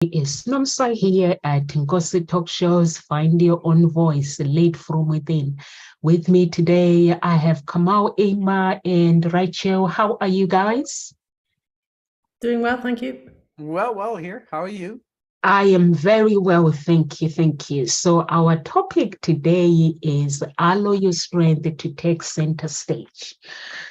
Is Nomsa here at Ngosi Talk Shows, Find Your Own Voice, Lead from Within. With me today, I have Kamau, Emma, and Rachel. How are you guys? Doing well, thank you. Well here. How are you? I am very well, thank you, thank you. So our topic today is allow your strength to take center stage.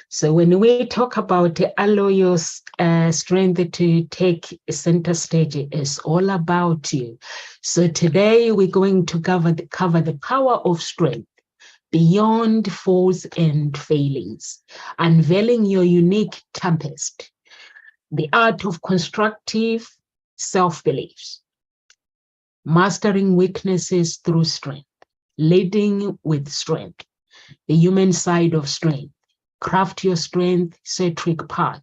So when we talk about allow your strength to take center stage, it's all about you. So today we're going to cover the power of strength beyond faults and failings, unveiling your unique tempest, the art of constructive self-beliefs, mastering weaknesses through strength, leading with strength, the human side of strength, craft your strength, centric path.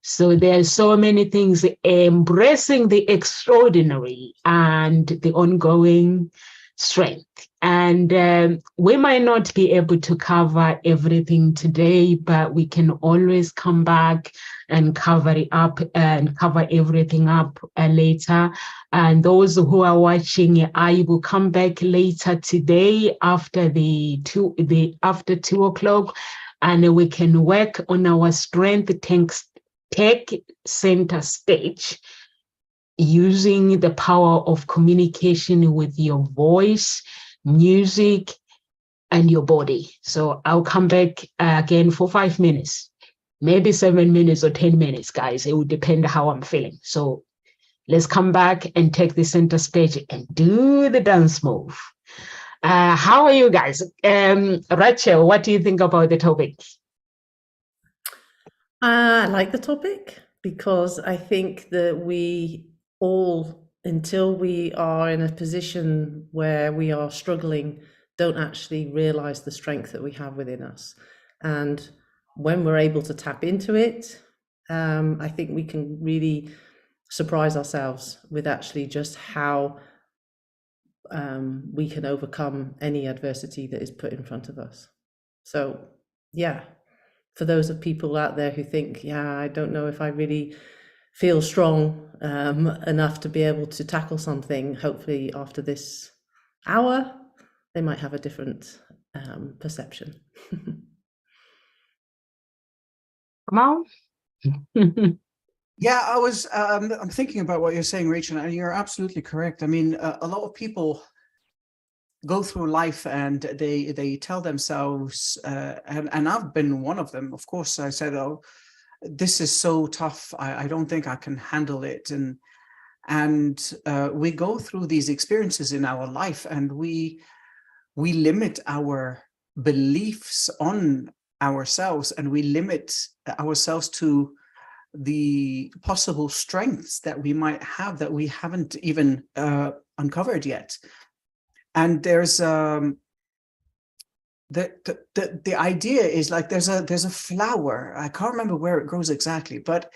So there's so many things, embracing the extraordinary and the ongoing strength. And we might not be able to cover everything today, but we can always come back and cover it up and cover everything up later. And those who are watching, I will come back later today after after 2 o'clock, and we can work on our strength take center stage using the power of communication with your voice, music, and your body. So I'll come back again for 5 minutes, maybe 7 minutes or 10 minutes, guys. It will depend how I'm feeling. So let's come back and take the center stage and do the dance move. How are you guys? Rachel, what do you think about the topic? I like the topic because I think that we all, until we are in a position where we are struggling, don't actually realize the strength that we have within us. And when we're able to tap into it, I think we can really surprise ourselves with actually just how we can overcome any adversity that is put in front of us. So, yeah. For those of people out there who think, yeah, I don't know if I really feel strong enough to be able to tackle something, hopefully after this hour, they might have a different perception. Come on. Yeah, I'm thinking about what you're saying, Rachel, and you're absolutely correct. I mean, a lot of people go through life and they tell themselves, and I've been one of them. Of course, I said, "Oh, this is so tough. I don't think I can handle it." And we go through these experiences in our life, and we limit our beliefs on ourselves, and we limit ourselves to the possible strengths that we might have that we haven't even uncovered yet. And there's the idea is like there's a flower. I can't remember where it grows exactly, but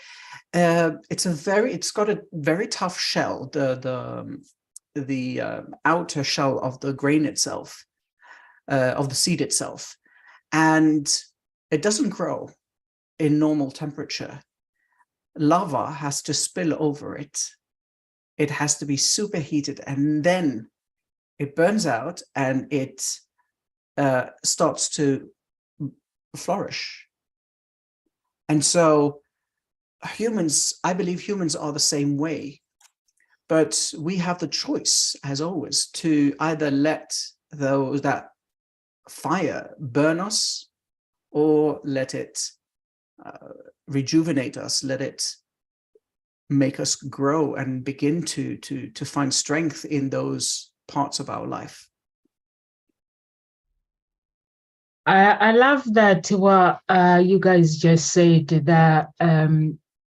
it's got a very tough shell, the outer shell of the grain itself, of the seed itself, and it doesn't grow in normal temperature. Lava has to spill over it. It has to be superheated, and then it burns out and it starts to flourish. And so I believe humans are the same way, but we have the choice, as always, to either let that fire burn us or let it rejuvenate us, let it make us grow and begin to find strength in those parts of our life. I love that what you guys just said, that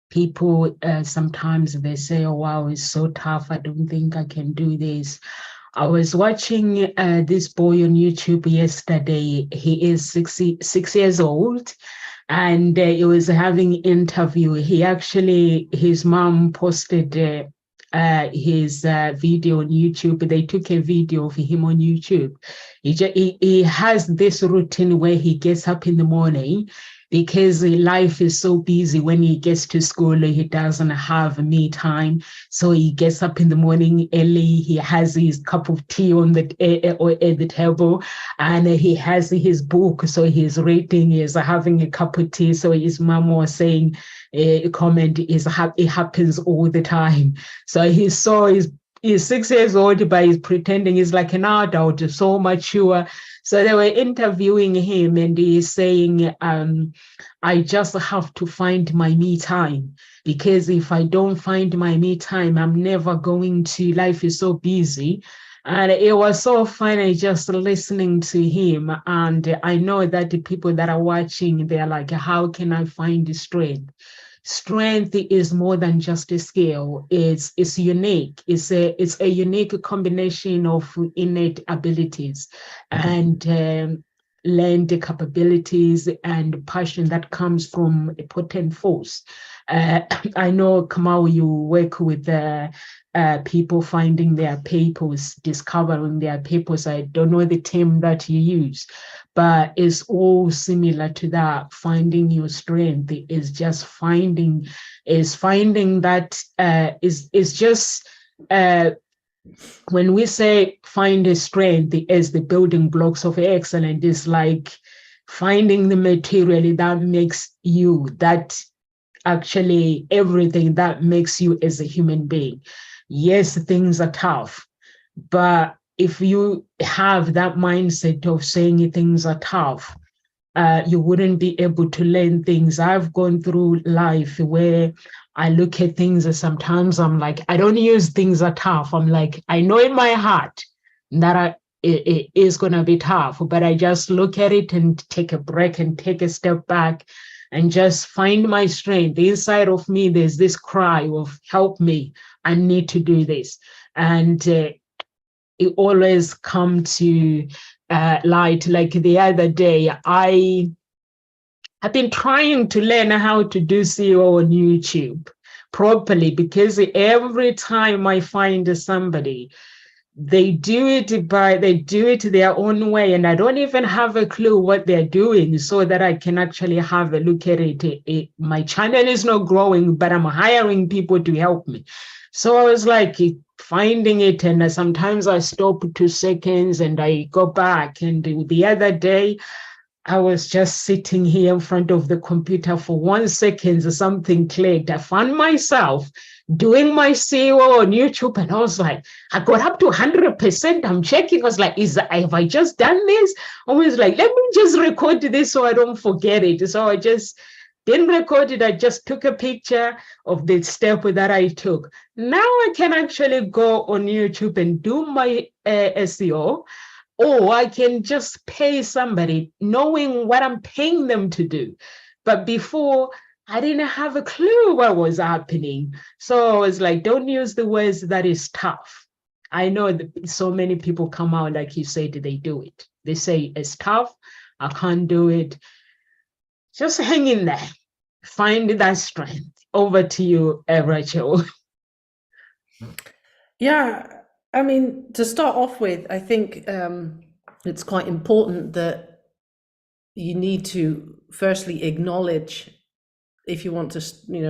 people sometimes they say, "Oh wow, it's so tough. I don't think I can do this." I was watching this boy on YouTube yesterday. He is 6 years old, and he was having an interview. His mom posted his video on YouTube. They took a video of him on YouTube. He has this routine where he gets up in the morning because life is so busy. When he gets to school, he doesn't have me time. So he gets up in the morning early. He has his cup of tea on the at the table, and he has his book. So he's reading. He's having a cup of tea. So his mom was saying, a comment is it happens all the time. So he's 6 years old, but he's pretending he's like an adult, so mature. So they were interviewing him, and he's saying, I just have to find my me time, because if I don't find my me time, I'm never going to, life is so busy. And it was so funny just listening to him. And I know that the people that are watching, they're like, how can I find the strength? Strength is more than just a skill. It's unique. It's a unique combination of innate abilities and learned capabilities and passion that comes from a potent force. I know, Kamau, you work with people finding their papers, discovering their papers. I don't know the term that you use, but it's all similar to that. Finding your strength is just finding that is just when we say find a strength as the building blocks of excellence, is like finding the material that makes you, that actually everything that makes you as a human being. Yes, things are tough, but if you have that mindset of saying things are tough, you wouldn't be able to learn things. I've gone through life where I look at things and sometimes I'm like, I don't use things are tough. I'm like, I know in my heart that it is going to be tough, but I just look at it and take a break and take a step back and just find my strength. Inside of me, there's this cry of help me. I need to do this. And it always come to light. Like the other day, I've been trying to learn how to do SEO on YouTube properly, because every time I find somebody, they do it their own way, and I don't even have a clue what they're doing, so that I can actually have a look at it. My channel is not growing, but I'm hiring people to help me. So I was like finding it, and sometimes I stop 2 seconds and I go back. And the other day, I was just sitting here in front of the computer for 1 second, something clicked. I found myself doing my SEO on YouTube, and I was like, I got up to 100%. I'm checking. I was like, have I just done this? I was like, let me just record this so I don't forget it. So I just didn't record it. I just took a picture of the step that I took. Now I can actually go on YouTube and do my SEO. Or I can just pay somebody knowing what I'm paying them to do. But before, I didn't have a clue what was happening. So I was like, don't use the words that is tough. I know that so many people come out, like you said, they do it. They say it's tough. I can't do it. Just hang in there. Find that strength. Over to you, Rachel. Yeah, I mean, to start off with, I think it's quite important that you need to firstly acknowledge, if you want to,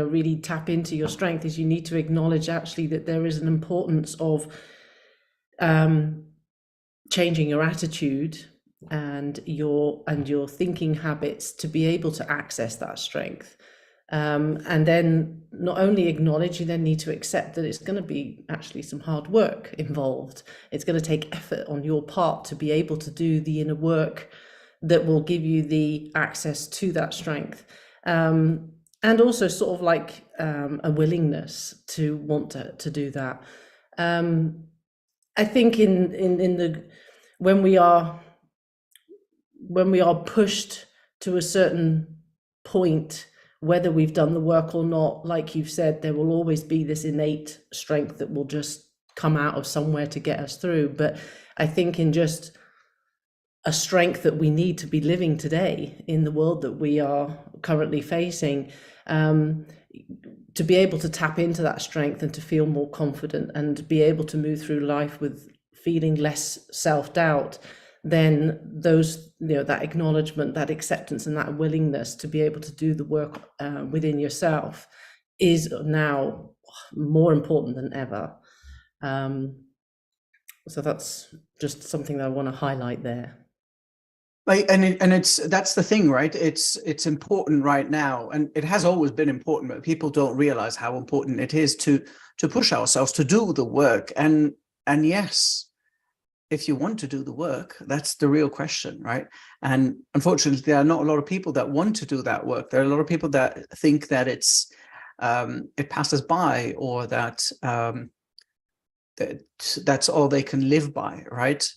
really tap into your strength, is you need to acknowledge actually that there is an importance of changing your attitude and your thinking habits to be able to access that strength. And then not only acknowledge, you then need to accept that it's going to be actually some hard work involved. It's going to take effort on your part to be able to do the inner work that will give you the access to that strength. And also sort of like a willingness to want to do that. I think when we are pushed to a certain point, whether we've done the work or not, like you've said, there will always be this innate strength that will just come out of somewhere to get us through. But I think in just a strength that we need to be living today in the world that we are currently facing, to be able to tap into that strength and to feel more confident and be able to move through life with feeling less self-doubt, then those, that acknowledgement, that acceptance, and that willingness to be able to do the work within yourself is now more important than ever. So that's just something that I want to highlight there. That's the thing, right? It's important right now, and it has always been important, but people don't realize how important it is to push ourselves to do the work. And yes, if you want to do the work, that's the real question, right? And unfortunately, there are not a lot of people that want to do that work. There are a lot of people that think that it passes by, or that that's all they can live by, right?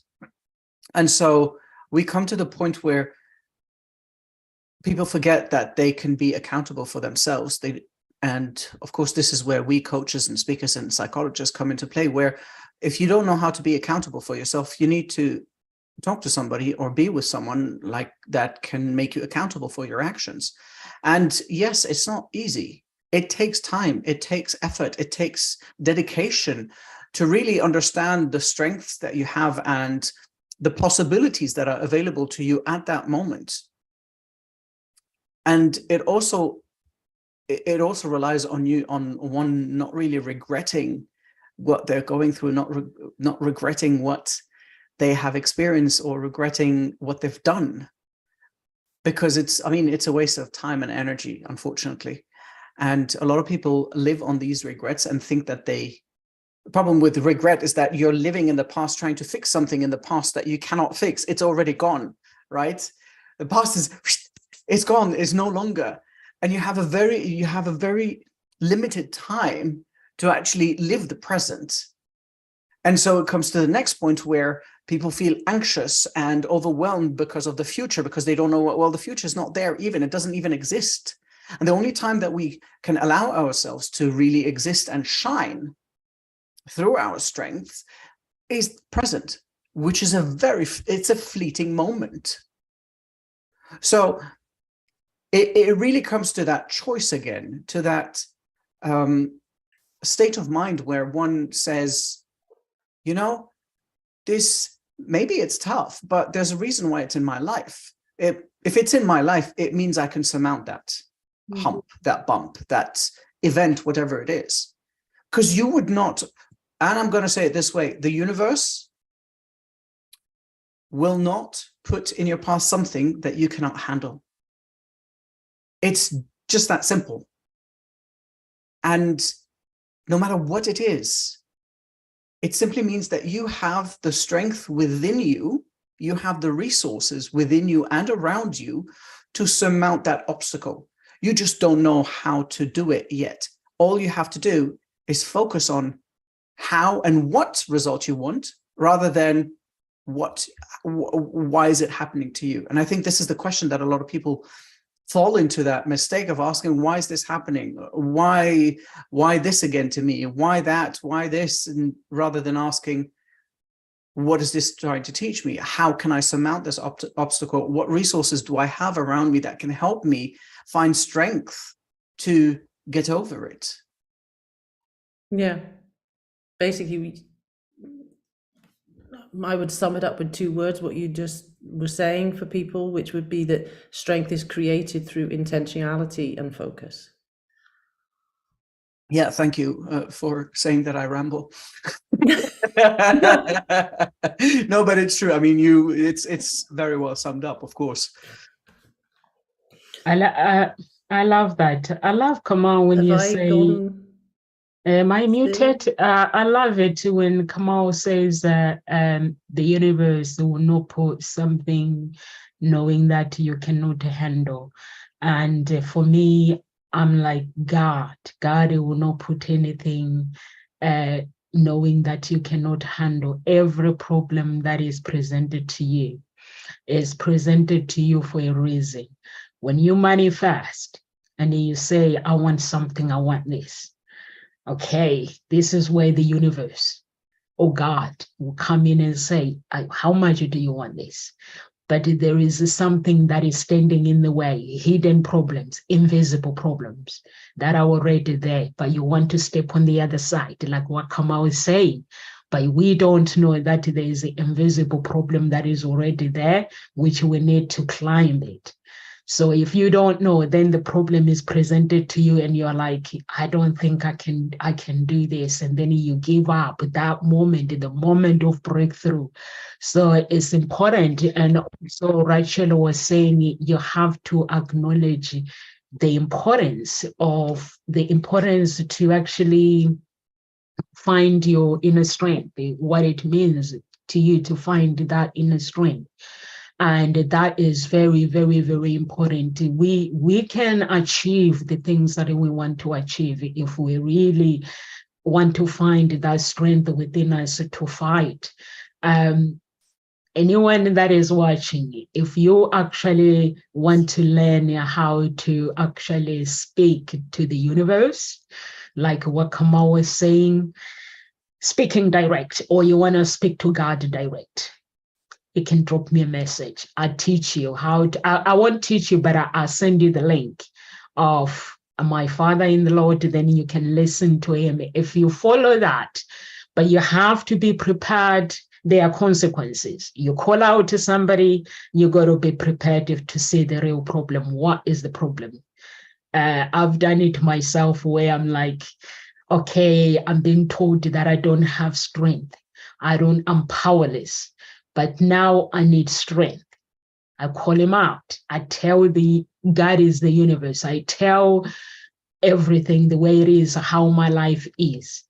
And so we come to the point where people forget that they can be accountable for themselves. And of course, this is where we coaches and speakers and psychologists come into play, where if you don't know how to be accountable for yourself, you need to talk to somebody or be with someone like that can make you accountable for your actions. And yes, it's not easy. It takes time, it takes effort, it takes dedication to really understand the strengths that you have and the possibilities that are available to you at that moment. And it also relies on you, on one not really regretting what they're going through, not regretting what they have experienced or regretting what they've done, because it's a waste of time and energy, unfortunately. And a lot of people live on these regrets and think that the problem with regret is that you're living in the past, trying to fix something in the past that you cannot fix. It's already gone, right? The past it's gone, it's no longer. And you have a very limited time to actually live the present. And so it comes to the next point where people feel anxious and overwhelmed because of the future, because they don't know well, the future is not there even, it doesn't even exist. And the only time that we can allow ourselves to really exist and shine through our strengths is present, which is it's a fleeting moment. So it really comes to that choice again, to that state of mind where one says, this, maybe it's tough, but there's a reason why it's in my life. If it's in my life, it means I can surmount that hump, that bump, that event, whatever it is. Because you would not, and I'm going to say it this way, the universe will not put in your path something that you cannot handle. It's just that simple. And no matter what it is, it simply means that you have the strength within you, you have the resources within you and around you to surmount that obstacle. You just don't know how to do it yet. All you have to do is focus on how and what result you want, rather than why is it happening to you? And I think this is the question that a lot of people fall into, that mistake of asking, why is this happening? Why this again to me? Why that? Why this? And rather than asking, what is this trying to teach me? How can I surmount this obstacle? What resources do I have around me that can help me find strength to get over it? Yeah. Basically, I would sum it up with 2 words, what you just were saying for people, which would be that strength is created through intentionality and focus. Yeah, thank you for saying that I ramble. No, but it's true. I mean, it's very well summed up, of course. I love that. I love, Kamal, when you say, am I muted? I love it when Kamal says that the universe will not put something knowing that you cannot handle. And for me, I'm like, God will not put anything knowing that you cannot handle. Every problem that is presented to you is presented to you for a reason. When you manifest and you say, I want something, I want this. Okay, this is where the universe, or God, will come in and say, how much do you want this? But there is something that is standing in the way, hidden problems, invisible problems that are already there, but you want to step on the other side, like what Kamal is saying. but we don't know that there is an invisible problem that is already there, which we need to climb it. So if you don't know, then the problem is presented to you and you're like, I don't think I can do this. And then you give up that moment, the moment of breakthrough. So it's important. And also Rachel was saying you have to acknowledge the importance to actually find your inner strength, what it means to you to find that inner strength. And that is very, very, very important. We can achieve the things that we want to achieve if we really want to find that strength within us to fight. Anyone that is watching, if you actually want to learn how to actually speak to the universe, like what Kamal was saying, speaking direct, or you want to speak to God direct, you can drop me a message. I teach you how to, I won't teach you, but I'll send you the link of my father in the Lord, then you can listen to him. If you follow that, but you have to be prepared. There are consequences. You call out to somebody, you got to be prepared to see the real problem. What is the problem? I've done it myself where I'm like, okay, I'm being told that I don't have strength. I'm powerless. But now I need strength. I call him out. I tell God is the universe. I tell everything the way it is, how my life is.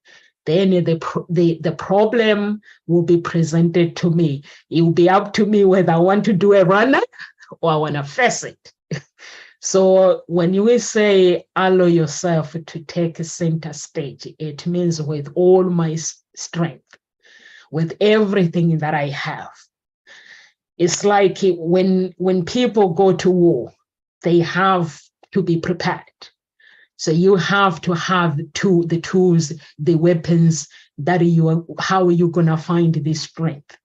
Then the problem will be presented to me. It will be up to me whether I want to do a runner or I want to face it. So when you say allow yourself to take a center stage, it means with all my strength, with everything that I have. It's like when people go to war, they have to be prepared. So you have to have the tools, the weapons how are you gonna find this strength?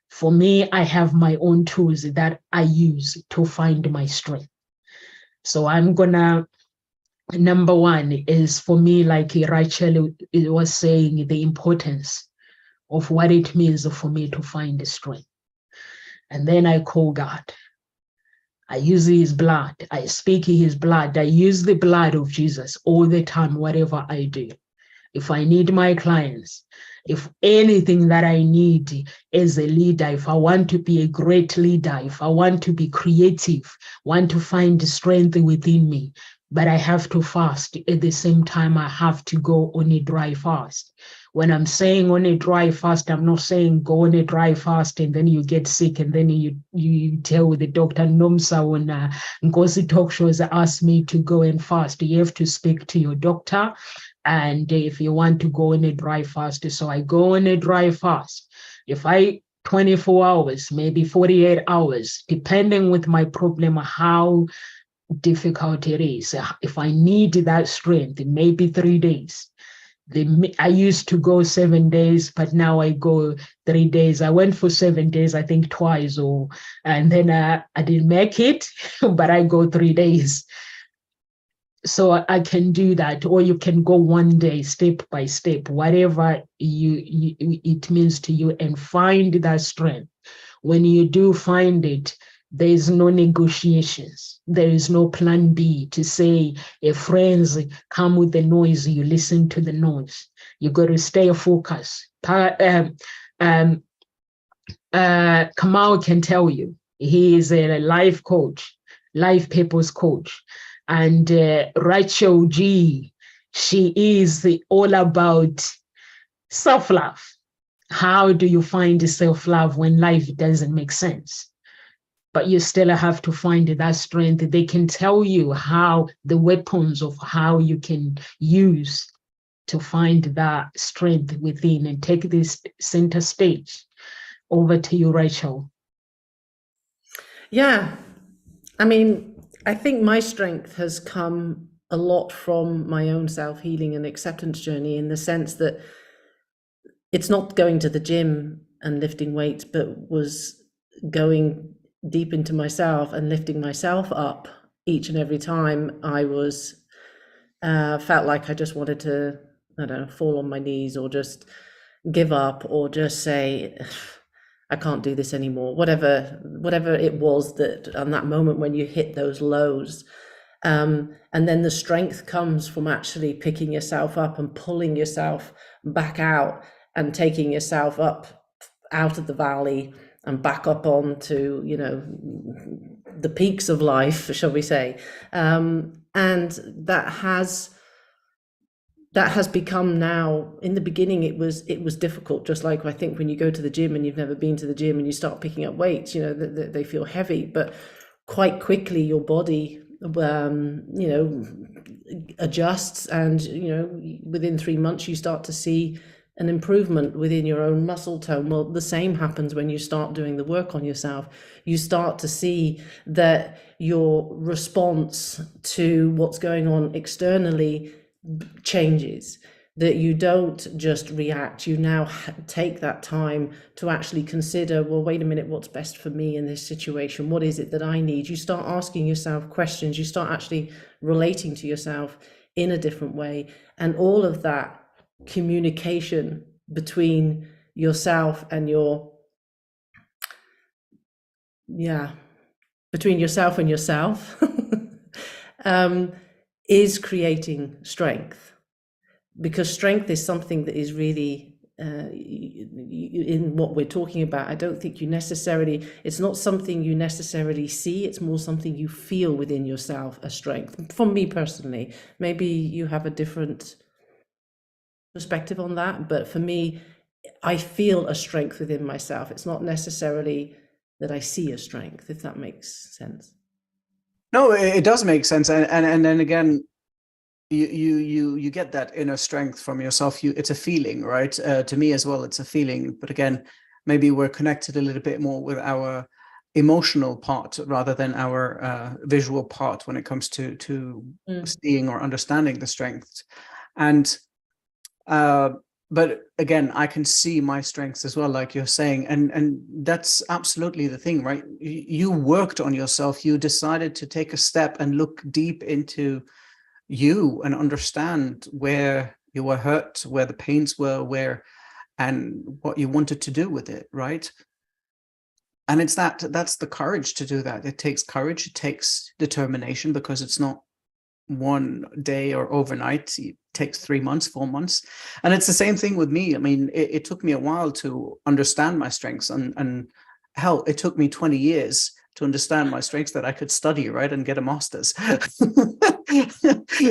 For me, I have my own tools that I use to find my strength. So number one is for me, like Rachel was saying, the importance of what it means for me to find the strength. And then I call God. I use his blood. I speak his blood. I use the blood of Jesus all the time, whatever I do. If I need my clients, if anything that I need as a leader, if I want to be a great leader, if I want to be creative, want to find strength within me, but I have to fast. At the same time, I have to go on a dry fast. When I'm saying on a dry fast, I'm not saying go on a dry fast and then you get sick and then you tell the doctor, Nomsa, when Ngozi talk shows ask me to go and fast. You have to speak to your doctor. And if you want to go on a dry fast, so I go on a dry fast. If 24 hours, maybe 48 hours, depending with my problem, how difficult it is. If I need that strength, maybe 3 days. I used to go 7 days, but now I go 3 days. I went for 7 days, I think twice, and then I didn't make it, but I go 3 days. So I can do that, or you can go 1 day, step by step, whatever it means to you, and find that strength. When you do find it, there is no negotiations. There is no plan B to say, if friends come with the noise, you listen to the noise. You got to stay focused. Kamal can tell you, he is a life coach, life purpose coach. And Rachel G, she is all about self-love. How do you find self-love when life doesn't make sense? But you still have to find that strength. They can tell you how the weapons of how you can use to find that strength within and take this center stage. Over to you, Rachel. Yeah, I mean, I think my strength has come a lot from my own self-healing and acceptance journey, in the sense that it's not going to the gym and lifting weights, but was going deep into myself and lifting myself up each and every time I was felt like I just wanted to, I don't know, fall on my knees or just give up or just say, I can't do this anymore, whatever it was that on that moment when you hit those lows. And then the strength comes from actually picking yourself up and pulling yourself back out and taking yourself up out of the valley and back up onto, the peaks of life, shall we say. And that has become now. In the beginning it was difficult, just like I think when you go to the gym and you've never been to the gym and you start picking up weights, they feel heavy, but quite quickly your body adjusts, and within 3 months you start to see an improvement within your own muscle tone. Well, the same happens when you start doing the work on yourself. You start to see that your response to what's going on externally changes, that you don't just react. You now take that time to actually consider, well, wait a minute, what's best for me in this situation? What is it that I need? You start asking yourself questions. You start actually relating to yourself in a different way. And all of that communication between yourself and yourself is creating strength, because strength is something that is really in what we're talking about. I don't think it's not something you necessarily see, it's more something you feel within yourself as strength. For me personally, maybe you have a different perspective on that, but for me, I feel a strength within myself. It's not necessarily that I see a strength, if that makes sense. No, it does make sense, and then again, you get that inner strength from yourself. It's a feeling, right? To me as well, it's a feeling. But again, maybe we're connected a little bit more with our emotional part rather than our visual part when it comes to seeing or understanding the strength. And but again, I can see my strengths as well, like you're saying, and that's absolutely the thing, right? You worked on yourself. You decided to take a step and look deep into you and understand where you were hurt, where the pains were, and what you wanted to do with it, right? And that's the courage to do that. It takes courage, it takes determination, because it's not one day or overnight. It takes 3 months, 4 months. And it's the same thing with me. I mean, it took me a while to understand my strengths, and hell, it took me 20 years to understand my strengths that I could study, right, and get a master's.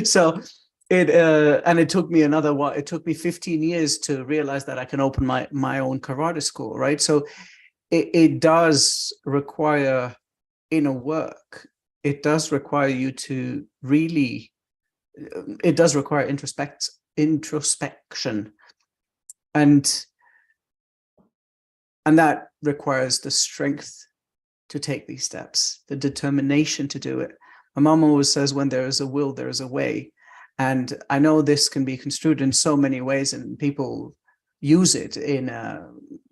So it took me it took me 15 years to realize that I can open my own karate school, right? So it does require inner work. It does require you to really, it does require introspection, and that requires the strength to take these steps, the determination to do it. My mom always says, when there is a will, there is a way. And I know this can be construed in so many ways, and people use it in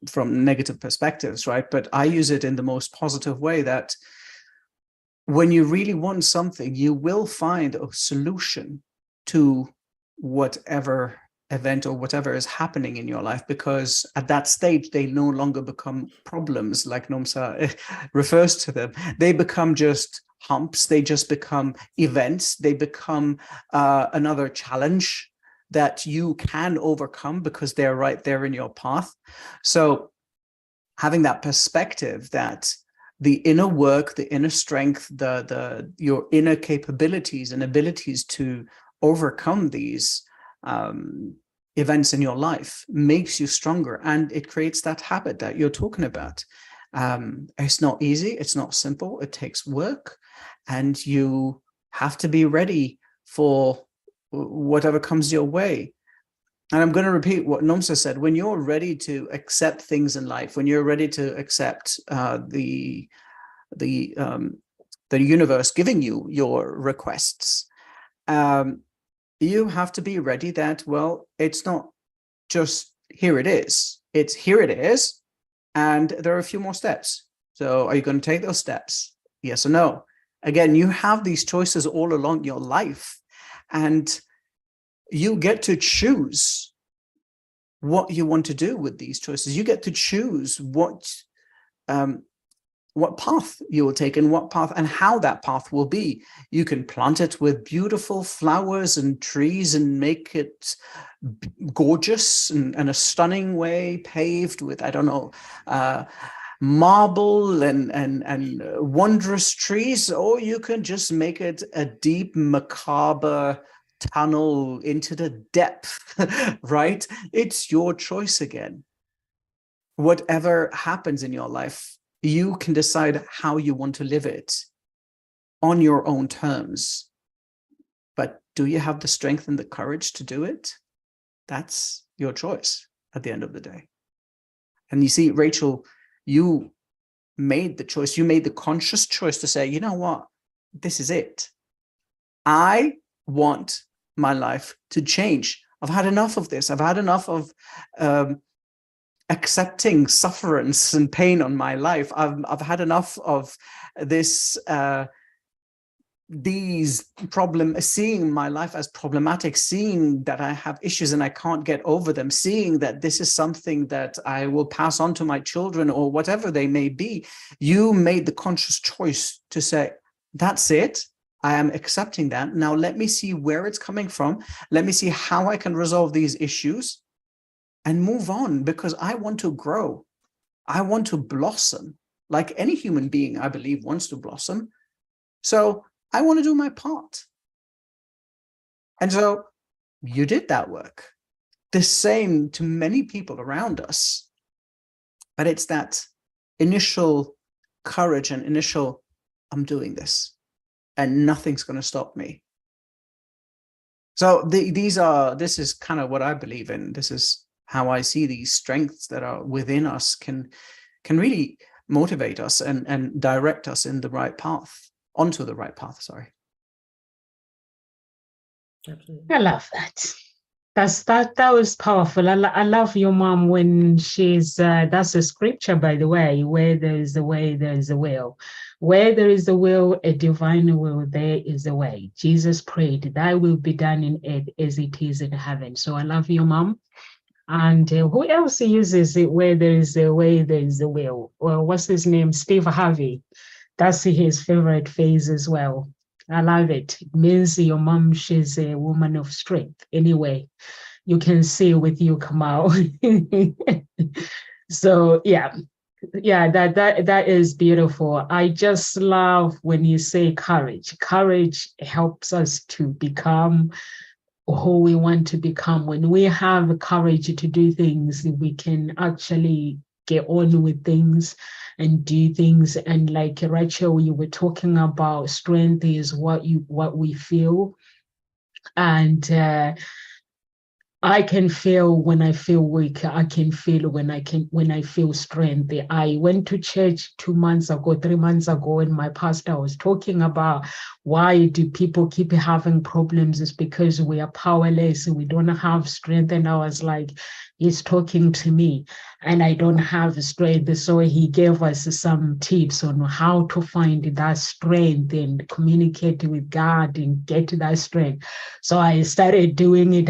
from negative perspectives, right? But I use it in the most positive way, that when you really want something, you will find a solution to whatever event or whatever is happening in your life, because at that stage they no longer become problems, like Nomsa refers to them. They become just humps, they just become events, they become another challenge that you can overcome because they're right there in your path. So having that perspective that the inner work, the inner strength, your inner capabilities and abilities to overcome these events in your life makes you stronger, and it creates that habit that you're talking about. It's not easy, it's not simple, it takes work, and you have to be ready for whatever comes your way. And I'm going to repeat what Nomsa said: when you're ready to accept things in life, when you're ready to accept the universe giving you your requests, you have to be ready that, well, it's not just here it is, it's here it is, and there are a few more steps. So are you going to take those steps? Yes or no? Again, you have these choices all along your life, and you get to choose what you want to do with these choices. You get to choose what path you will take and what path and how that path will be. You can plant it with beautiful flowers and trees and make it gorgeous and a stunning way, paved with, I don't know, marble and wondrous trees, or you can just make it a deep, macabre tunnel into the depth, right? It's your choice again. Whatever happens in your life, you can decide how you want to live it on your own terms. But do you have the strength and the courage to do it? That's your choice at the end of the day. And you see, Rachel, you made the choice. You made the conscious choice to say, you know what? This is it. I want my life to change. I've had enough of this. I've had enough of accepting sufferance and pain on my life. I've had enough of this seeing my life as problematic, seeing that I have issues and I can't get over them, seeing that this is something that I will pass on to my children or whatever they may be. You made the conscious choice to say, that's it. I am accepting that. Now let me see where it's coming from. Let me see how I can resolve these issues and move on, because I want to grow. I want to blossom like any human being, I believe, wants to blossom. So I want to do my part. And so you did that work. The same to many people around us. But it's that initial courage and initial, I'm doing this and nothing's going to stop me. So this is kind of what I believe in. This is how I see these strengths that are within us can really motivate us and direct us in the right path, onto the right path, sorry. Absolutely. I love that. That was powerful. I love your mom when she's, that's a scripture, by the way, where there is a way, there is a will. Where there is a will, a divine will, there is a way. Jesus prayed, thy will be done in earth as it is in heaven. So I love your mom. And who else uses it? Where there is a way, there is a will. Well, what's his name? Steve Harvey. That's his favorite phrase as well. I love it. It means your mom, she's a woman of strength. Anyway, you can see with you, Kamal. So yeah, that is beautiful. I just love when you say courage. Courage helps us to become who we want to become. When we have courage to do things, we can actually get on with things and do things. And like Rachel, you were talking about strength is what we feel. And I can feel when I feel weak. I can feel when I feel strength. I went to church 3 months ago, and my pastor was talking about why do people keep having problems. It's because we are powerless. We don't have strength. And I was like, he's talking to me and I don't have strength. So he gave us some tips on how to find that strength and communicate with God and get that strength. So I started doing it,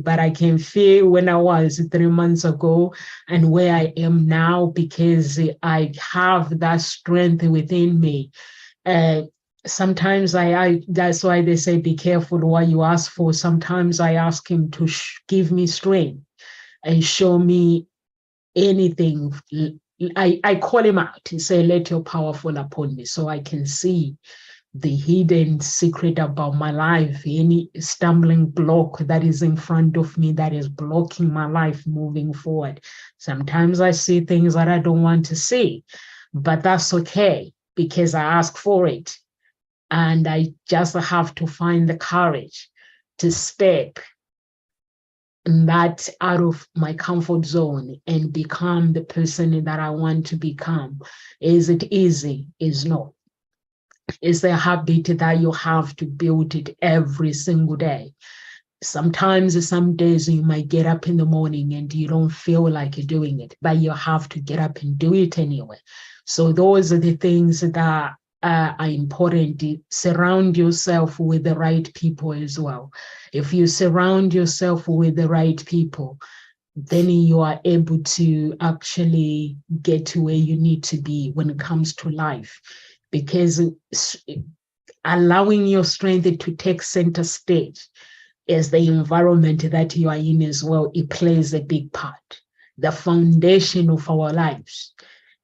but I can feel when I was 3 months ago and where I am now, because I have that strength within me. Sometimes I that's why they say, be careful what you ask for. Sometimes I ask him to give me strength and show me anything. I call him out and say, let your power fall upon me, so I can see the hidden secret about my life, any stumbling block that is in front of me that is blocking my life moving forward. Sometimes I see things that I don't want to see, but that's okay because I ask for it. And I just have to find the courage to step that out of my comfort zone and become the person that I want to become. Is it easy? It's not. It's a habit that you have to build it every single day. Sometimes, some days you might get up in the morning and you don't feel like doing it, but you have to get up and do it anyway. So those are the things that are important. Surround yourself with the right people as well. If you surround yourself with the right people, then you are able to actually get to where you need to be when it comes to life. Because allowing your strength to take center stage is the environment that you are in as well. It plays a big part. The foundation of our lives.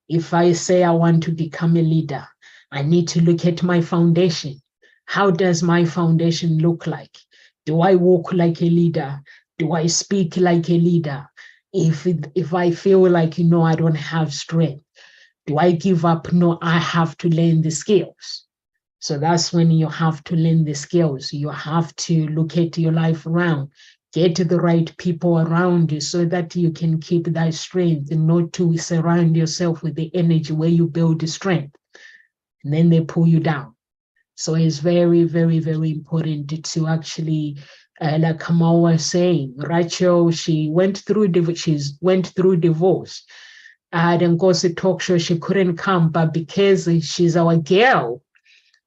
If I say I want to become a leader, I need to look at my foundation. How does my foundation look like? Do I walk like a leader? Do I speak like a leader? If I feel like, I don't have strength, do I give up? No, I have to learn the skills. So that's when you have to learn the skills. You have to look at your life around, get the right people around you so that you can keep that strength and not to surround yourself with the energy where you build the strength and then they pull you down. So it's very, very, very important to actually, like Kamal was saying, Rachel, she went through divorce. And goes to talk show, she couldn't come, but because she's our girl,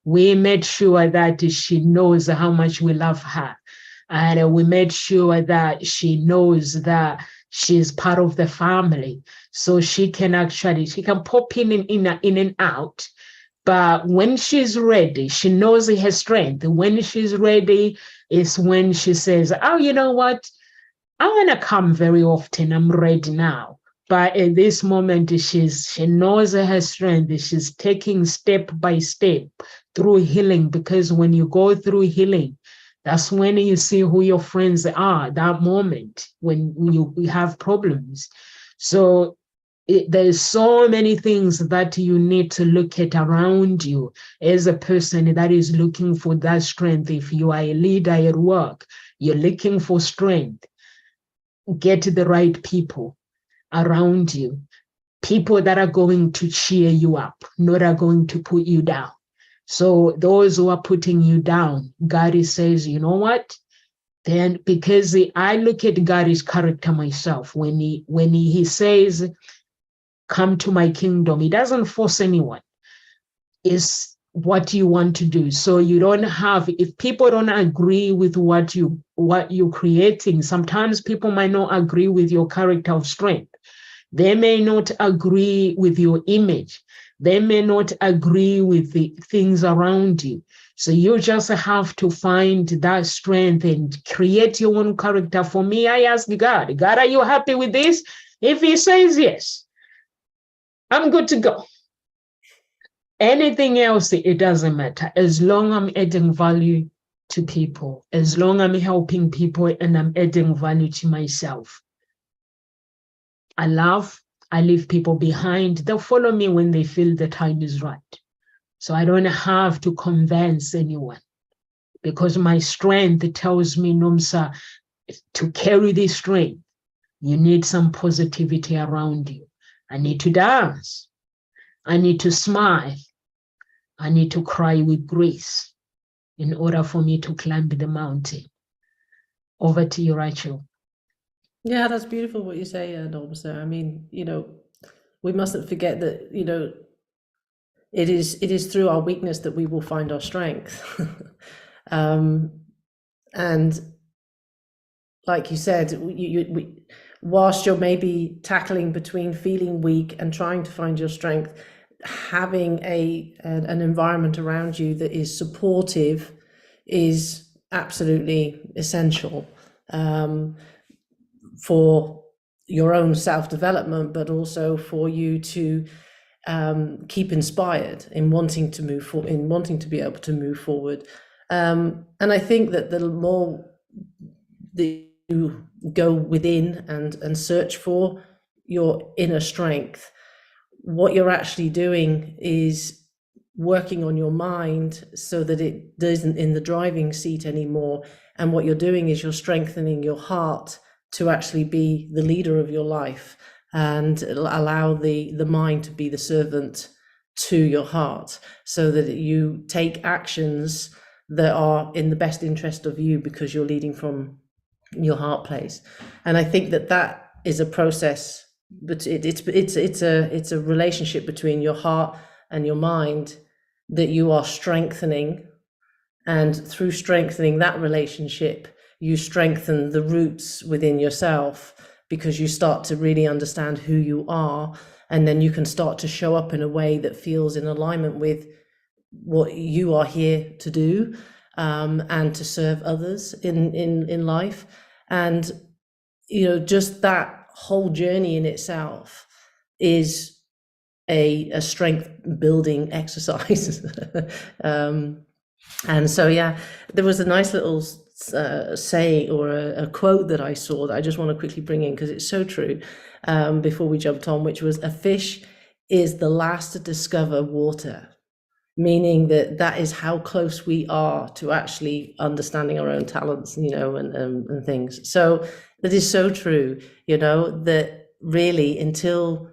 we made sure that she knows how much we love her. And we made sure that she knows that she's part of the family. So she can pop in and out. But when she's ready, she knows her strength. When she's ready is when she says, oh, you know what? I want to come very often. I'm ready now. But at this moment, she knows her strength. She's taking step by step through healing, because when you go through healing, that's when you see who your friends are, that moment when you have problems. So there's so many things that you need to look at around you as a person that is looking for that strength. If you are a leader at work, you're looking for strength. Get the right people around you, people that are going to cheer you up, not are going to put you down. So those who are putting you down, God says, you know what? Then, because I look at God's character myself, when he says, come to my kingdom, he doesn't force anyone. It's what you want to do. So you don't have, if people don't agree with what you're creating, sometimes people might not agree with your character of strength. They may not agree with your image. They may not agree with the things around you. So you just have to find that strength and create your own character. For me, I ask God, are you happy with this? If he says yes, I'm good to go. Anything else, it doesn't matter. As long as I'm adding value to people, as long as I'm helping people and I'm adding value to myself. I leave people behind. They'll follow me when they feel the time is right. So I don't have to convince anyone, because my strength tells me, Nomsa, to carry this strength, you need some positivity around you. I need to dance. I need to smile. I need to cry with grace in order for me to climb the mountain. Over to you, Rachel. Yeah, that's beautiful what you say, Nomsa. I mean, we mustn't forget that, it is through our weakness that we will find our strength. And like you said, whilst you're maybe tackling between feeling weak and trying to find your strength, having an environment around you that is supportive is absolutely essential for your own self-development, but also for you to keep inspired in wanting to move forward, in wanting to be able to move forward. And I think that the more that you go within and search for your inner strength, what you're actually doing is working on your mind so that it isn't in the driving seat anymore. And what you're doing is you're strengthening your heart to actually be the leader of your life and allow the mind to be the servant to your heart, so that you take actions that are in the best interest of you because you're leading from your heart place. And I think that is a process, but it's a relationship between your heart and your mind that you are strengthening, and through strengthening that relationship, you strengthen the roots within yourself, because you start to really understand who you are, and then you can start to show up in a way that feels in alignment with what you are here to do, and to serve others in life. And just that whole journey in itself is a strength building exercise. And so, yeah, there was a nice little saying, or a quote that I saw that I just want to quickly bring in, because it's so true, before we jumped on, which was, "A fish is the last to discover water," meaning that is how close we are to actually understanding our own talents, and things. So that is so true, that really, until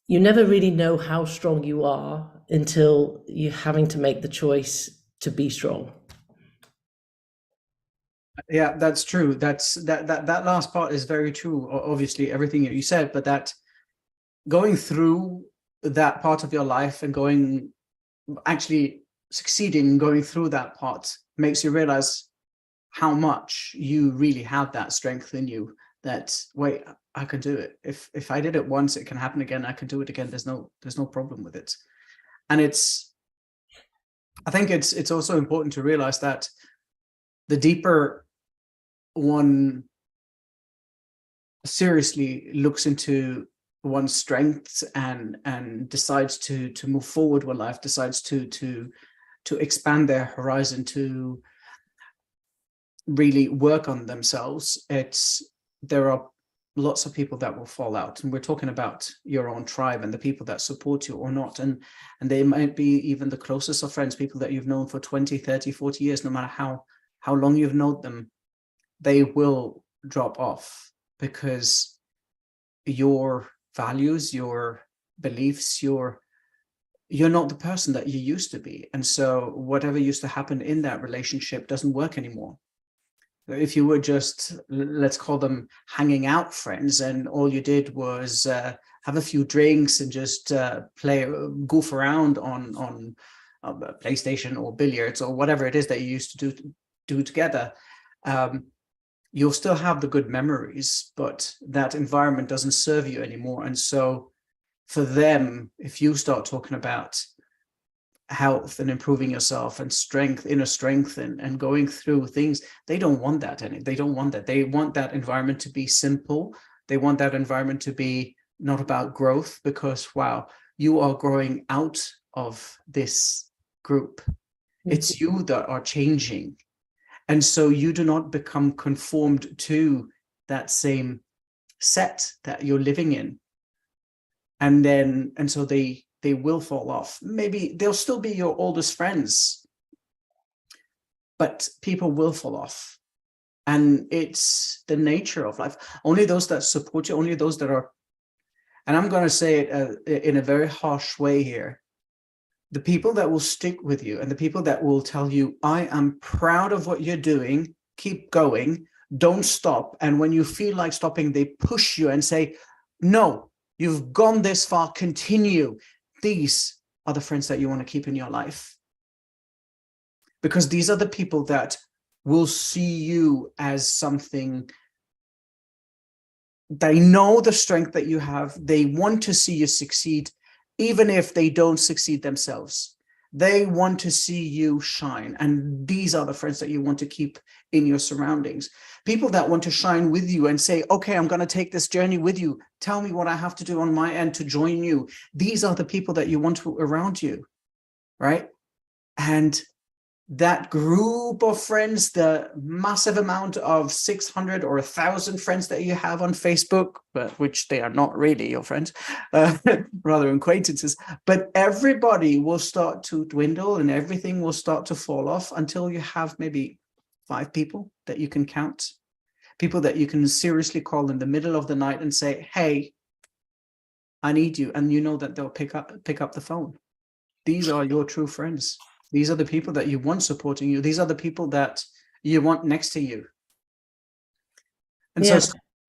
you never really know how strong you are until you're having to make the choice to be strong. Yeah, that's true. That last part is very true. Obviously, everything that you said, but that going through that part of your life and actually succeeding, going through that part, makes you realize how much you really have that strength in you. That, wait, I can do it. If I did it once, it can happen again. I can do it again. There's no problem with it. And I think it's also important to realize that the deeper one seriously looks into one's strengths and decides to move forward with life, decides to expand their horizon, to really work on themselves, there are lots of people that will fall out. And we're talking about your own tribe and the people that support you or not. And they might be even the closest of friends, people that you've known for 20, 30, 40 years, no matter how long you've known them, they will drop off, because your values, your beliefs, you're not the person that you used to be. And so whatever used to happen in that relationship doesn't work anymore. If you were just, let's call them hanging out friends, and all you did was have a few drinks and just goof around on PlayStation or billiards or whatever it is that you used to do together, you'll still have the good memories, but that environment doesn't serve you anymore. And so for them, if you start talking about health and improving yourself and strength, inner strength, and going through things, they don't want that. They don't want that. They want that environment to be simple. They want that environment to be not about growth, because, wow, you are growing out of this group. It's you that are changing. And so you do not become conformed to that same set that you're living in. And so they will fall off. Maybe they'll still be your oldest friends, but people will fall off. And it's the nature of life. Only those that support you, only those that are, and I'm going to say it in a very harsh way here, the people that will stick with you and the people that will tell you, I am proud of what you're doing, keep going, don't stop. And when you feel like stopping, they push you and say, no, you've gone this far, continue. These are the friends that you want to keep in your life, because these are the people that will see you as something. They know the strength that you have. They want to see you succeed, even if they don't succeed themselves. They want to see you shine. And these are the friends that you want to keep in your surroundings. People that want to shine with you and say, okay, I'm going to take this journey with you. Tell me what I have to do on my end to join you. These are the people that you want around you, right? And that group of friends, the massive amount of 600 or 1,000 friends that you have on Facebook, but which they are not really your friends, rather acquaintances, but everybody will start to dwindle and everything will start to fall off until you have maybe 5 people that you can count, people that you can seriously call in the middle of the night and say, hey, I need you. And you know that they'll pick up the phone. These are your true friends. These are the people that you want supporting you. These are the people that you want next to you. And so,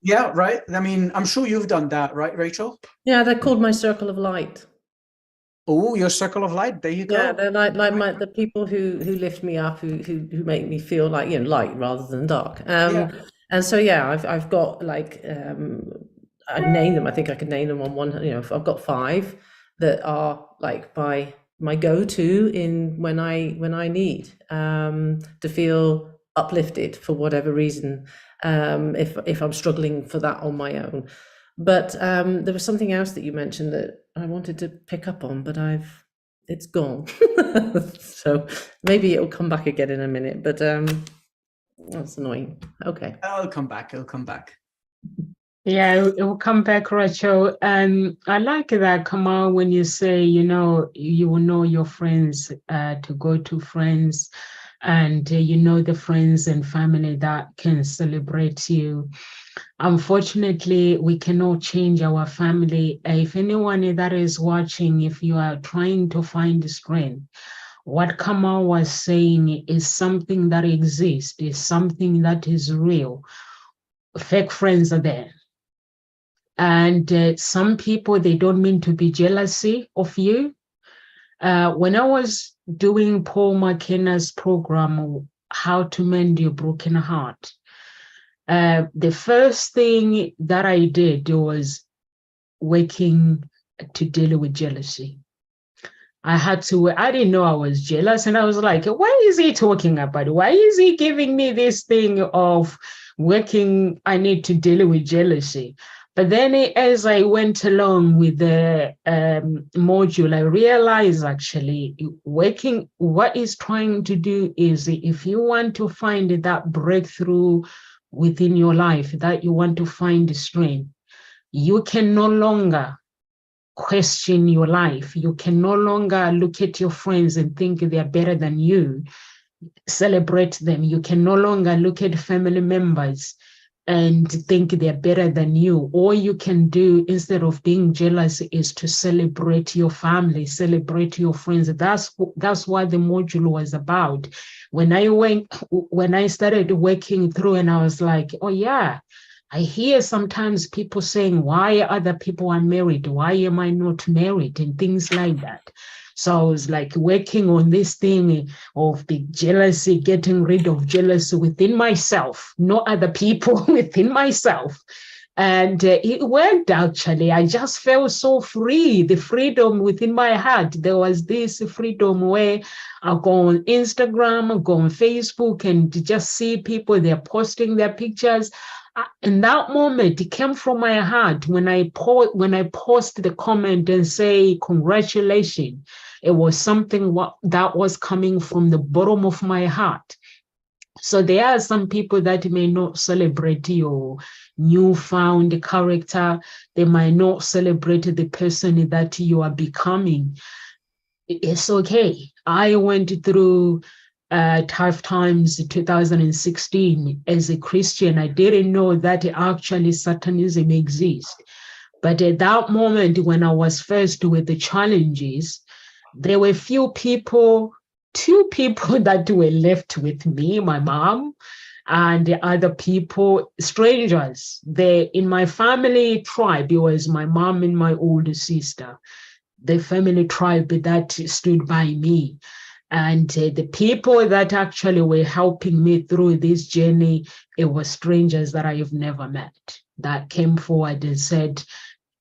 yeah, right. I mean, I'm sure you've done that, right, Rachel? Yeah, they're called my circle of light. Oh, your circle of light. There you go. Yeah, they're like the people who lift me up, who make me feel like, you know, light rather than dark. Yeah. And so yeah, I've got like I name them. I think I could name them on one. You know, I've got 5 that are like my go-to in when I need to feel uplifted for whatever reason. If I'm struggling for that on my own. But there was something else that you mentioned that I wanted to pick up on, but it's gone. So maybe it'll come back again in a minute, but that's annoying. Okay. It'll come back. It'll come back. Yeah, it will come back, Rachel. I like that, Kamal, when you say, you know, you will know your friends to go to friends, and you know the friends and family that can celebrate you. Unfortunately, we cannot change our family. If anyone that is watching, if you are trying to find strength, what Kamal was saying is something that exists, is something that is real. Fake friends are there. And some people, they don't mean to be jealousy of you. When I was doing Paul McKenna's program, How to Mend Your Broken Heart, the first thing that I did was working to deal with jealousy. I didn't know I was jealous. And I was like, what is he talking about? Why is he giving me this thing of working? I need to deal with jealousy. But then as I went along with the module, I realized actually working, what it's trying to do is if you want to find that breakthrough within your life, that you want to find strength, you can no longer question your life. You can no longer look at your friends and think they're better than you, celebrate them. You can no longer look at family members and think they're better than you. All you can do instead of being jealous is to celebrate your family, celebrate your friends. That's what the module was about. When I started working through, and I was like, oh yeah, I hear sometimes people saying, why other people are married? Why am I not married? And things like that. So I was like working on this thing of the jealousy, getting rid of jealousy within myself, not other people, within myself. And it worked actually. I just felt so free, the freedom within my heart. There was this freedom where I go on Instagram, I go on Facebook, and just see people, they're posting their pictures. In that moment, it came from my heart. When I post the comment and say congratulations, it was something that was coming from the bottom of my heart. So there are some people that may not celebrate your newfound character. They might not celebrate the person that you are becoming. It's okay. I went through tough times in 2016 as a Christian. I didn't know that actually Satanism exists. But at that moment, when I was faced with the challenges, there were two people that were left with me, my mom, and the other people, strangers. In my family tribe, it was my mom and my older sister, the family tribe that stood by me. And the people that actually were helping me through this journey, it was strangers that I have never met that came forward and said,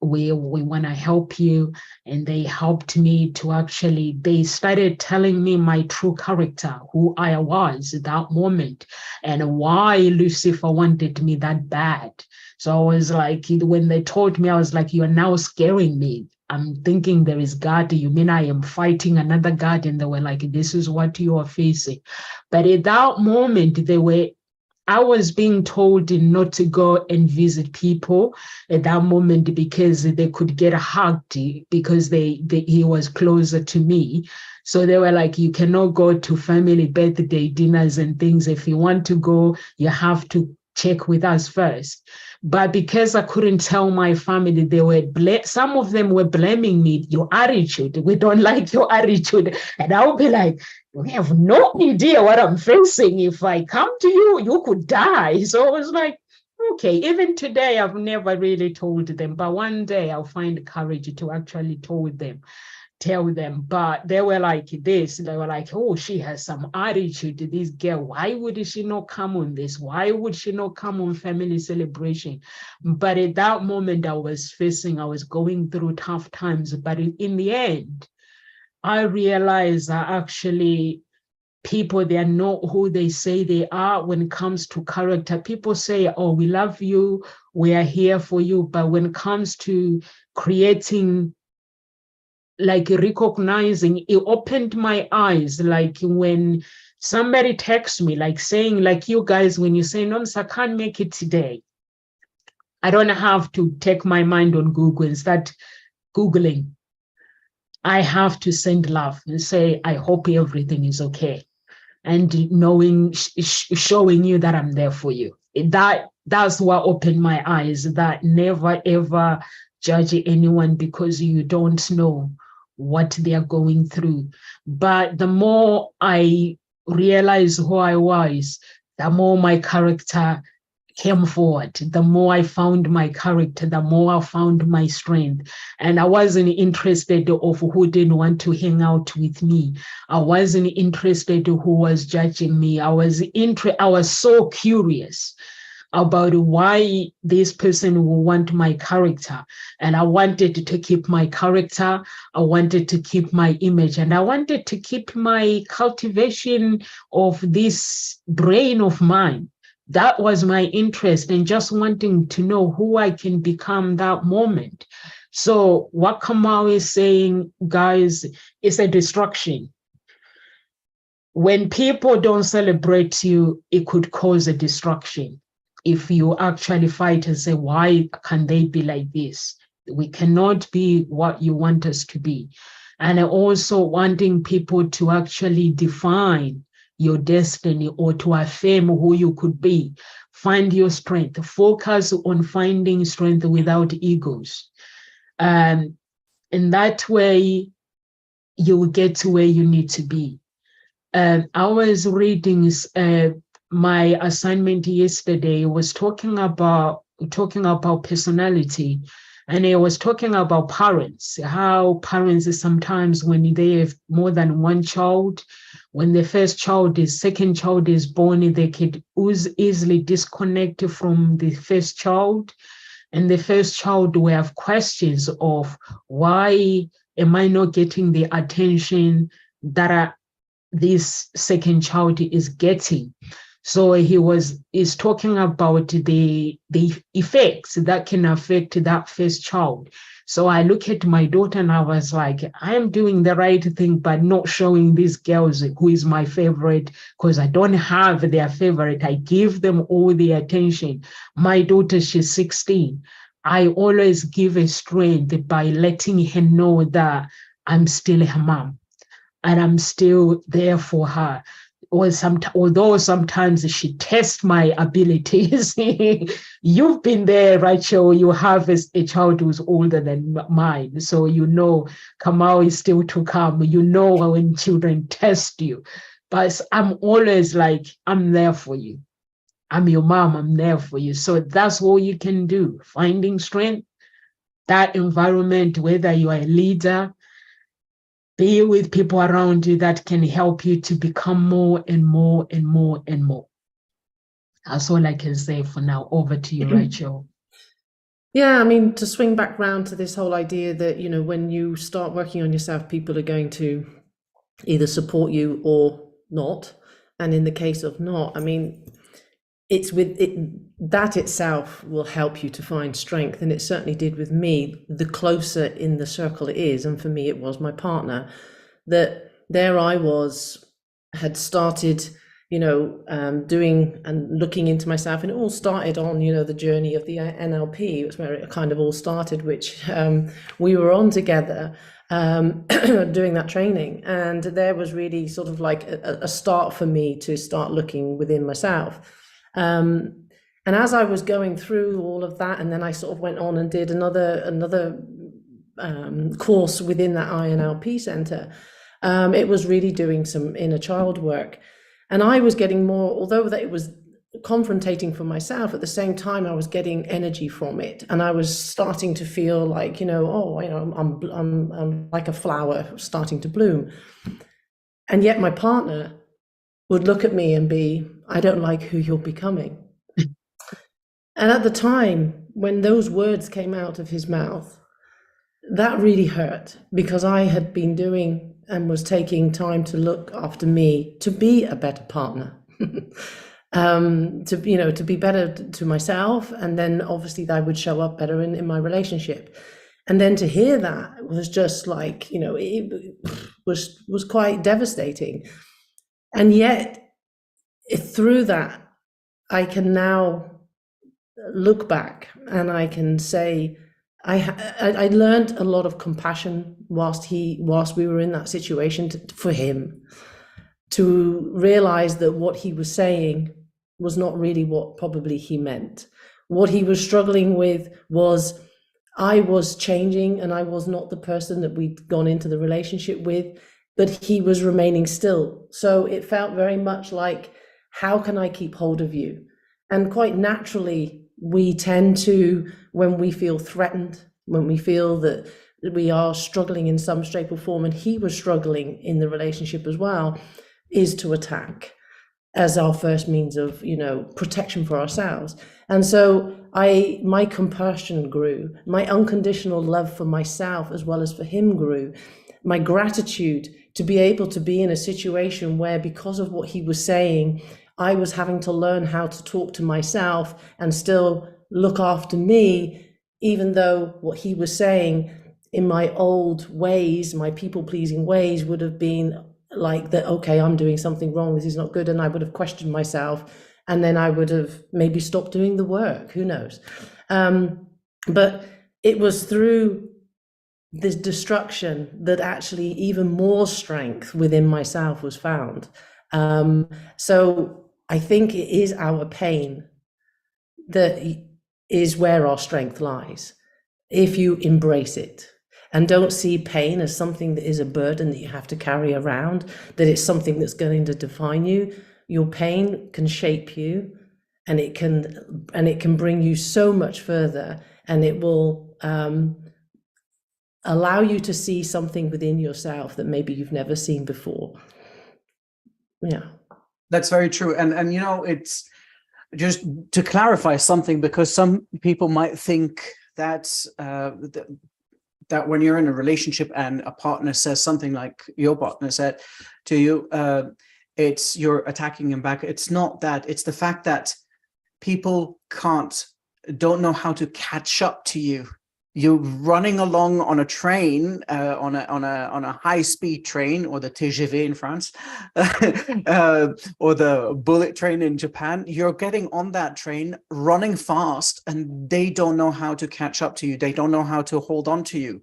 we want to help you. And they helped me to actually, they started telling me my true character, who I was at that moment, and why Lucifer wanted me that bad. So I was like, when they told me, I was like, you're now scaring me. I'm thinking there is God. You mean I am fighting another God? And they were like, this is what you are facing. But at that moment, I was being told not to go and visit people at that moment because they could get hugged because he was closer to me. So they were like, you cannot go to family birthday dinners and things. If you want to go, you have to check with us first. But because I couldn't tell my family, some of them were blaming me, your attitude. We don't like your attitude. And I would be like, we have no idea what I'm facing. If I come to you, you could die. So I was like, okay, even today, I've never really told them. But one day I'll find courage to actually tell them. tell them, but they were like this. They were like, oh, she has some attitude to this girl. Why would she not come on this? Why would she not come on family celebration? But at that moment, I was going through tough times. But in the end, I realized that actually people, they are not who they say they are when it comes to character. People say, oh, we love you, we are here for you. But when it comes to creating, like recognizing, it opened my eyes. Like when somebody texts me, like saying, like you guys, when you say, no, I can't make it today, I don't have to take my mind on Google and start Googling. I have to send love and say, I hope everything is okay. And knowing, showing you that I'm there for you. That's what opened my eyes, that never ever judge anyone because you don't know what they are going through. But the more I realized who I was, the more my character came forward. The more I found my character, the more I found my strength. And I wasn't interested of who didn't want to hang out with me. I wasn't interested who was judging me. I was so curious about why this person will want my character. And I wanted to keep my character. I wanted to keep my image. And I wanted to keep my cultivation of this brain of mine. That was my interest in just wanting to know who I can become that moment. So what Kamau is saying, guys, is a distraction. When people don't celebrate you, it could cause a distraction. If you actually fight and say, why can they be like this? We cannot be what you want us to be. And also wanting people to actually define your destiny or to affirm who you could be. Find your strength. Focus on finding strength without egos. In that way, you will get to where you need to be. I was reading my assignment yesterday, was talking about personality. And I was talking about parents, how parents sometimes, when they have more than one child, when the second child is born, they could easily disconnect from the first child. And the first child will have questions of, why am I not getting the attention that this second child is getting? So he's talking about the effects that can affect that first child. So I look at my daughter and I was like, I am doing the right thing, but not showing these girls who is my favorite, because I don't have their favorite. I give them all the attention. My daughter, she's 16. I always give her strength by letting her know that I'm still her mom and I'm still there for her. Although sometimes she tests my abilities. You've been there, Rachel. You have a child who's older than mine. So you know Kamau is still to come. You know when children test you. But I'm always like, I'm there for you. I'm your mom. I'm there for you. So that's all you can do. Finding strength, that environment, whether you are a leader, be with people around you that can help you to become more and more and more and more. That's all I can say for now. Over to you, Rachel. Yeah, I mean, to swing back round to this whole idea that, you know, when you start working on yourself, people are going to either support you or not. And in the case of not, I mean, it's with it that itself will help you to find strength. And it certainly did with me. The closer in the circle it is, and for me it was my partner, that there I was, had started, you know, doing and looking into myself, and it all started on, you know, the journey of the NLP. It was where it kind of all started, which we were on together, doing that training. And there was really sort of like a start for me to start looking within myself. And as I was going through all of that, and then I sort of went on and did another course within that INLP center, it was really doing some inner child work. And I was getting more, although that it was confrontating for myself. At the same time, I was getting energy from it, and I was starting to feel like, I'm like a flower starting to bloom. And yet my partner would look at me and be, I don't like who you're becoming. And at the time, when those words came out of his mouth, that really hurt, because I had been doing and was taking time to look after me, to be a better partner, to be better to myself. And then obviously that would show up better in my relationship. And then to hear that was just like, it was quite devastating. And yet through that, I can now look back and I can say, I learned a lot of compassion whilst we were in that situation for him, to realize that what he was saying was not really what probably he meant. What he was struggling with was, I was changing and I was not the person that we'd gone into the relationship with, but he was remaining still. So it felt very much like, how can I keep hold of you? And quite naturally, we tend to, when we feel threatened, when we feel that we are struggling in some shape or form, and he was struggling in the relationship as well, is to attack as our first means of, protection for ourselves. And so my compassion grew, my unconditional love for myself as well as for him grew, my gratitude to be able to be in a situation where, because of what he was saying, I was having to learn how to talk to myself and still look after me, even though what he was saying in my old ways, my people-pleasing ways, would have been like that, okay, I'm doing something wrong, this is not good. And I would have questioned myself, and then I would have maybe stopped doing the work, who knows? But it was through this destruction that actually even more strength within myself was found. So I think it is our pain that is where our strength lies, if you embrace it and don't see pain as something that is a burden that you have to carry around, that it's something that's going to define you. Your pain can shape you, and it can bring you so much further, and it will allow you to see something within yourself that maybe you've never seen before. Yeah. That's very true. And it's just to clarify something, because some people might think that that when you're in a relationship and a partner says something like your partner said to you, it's you're attacking him back. It's not that. It's the fact that people don't know how to catch up to you. You're running along on a train, on a high-speed train, or the TGV in France, or the bullet train in Japan. You're getting on that train, running fast, and they don't know how to catch up to you. They don't know how to hold on to you.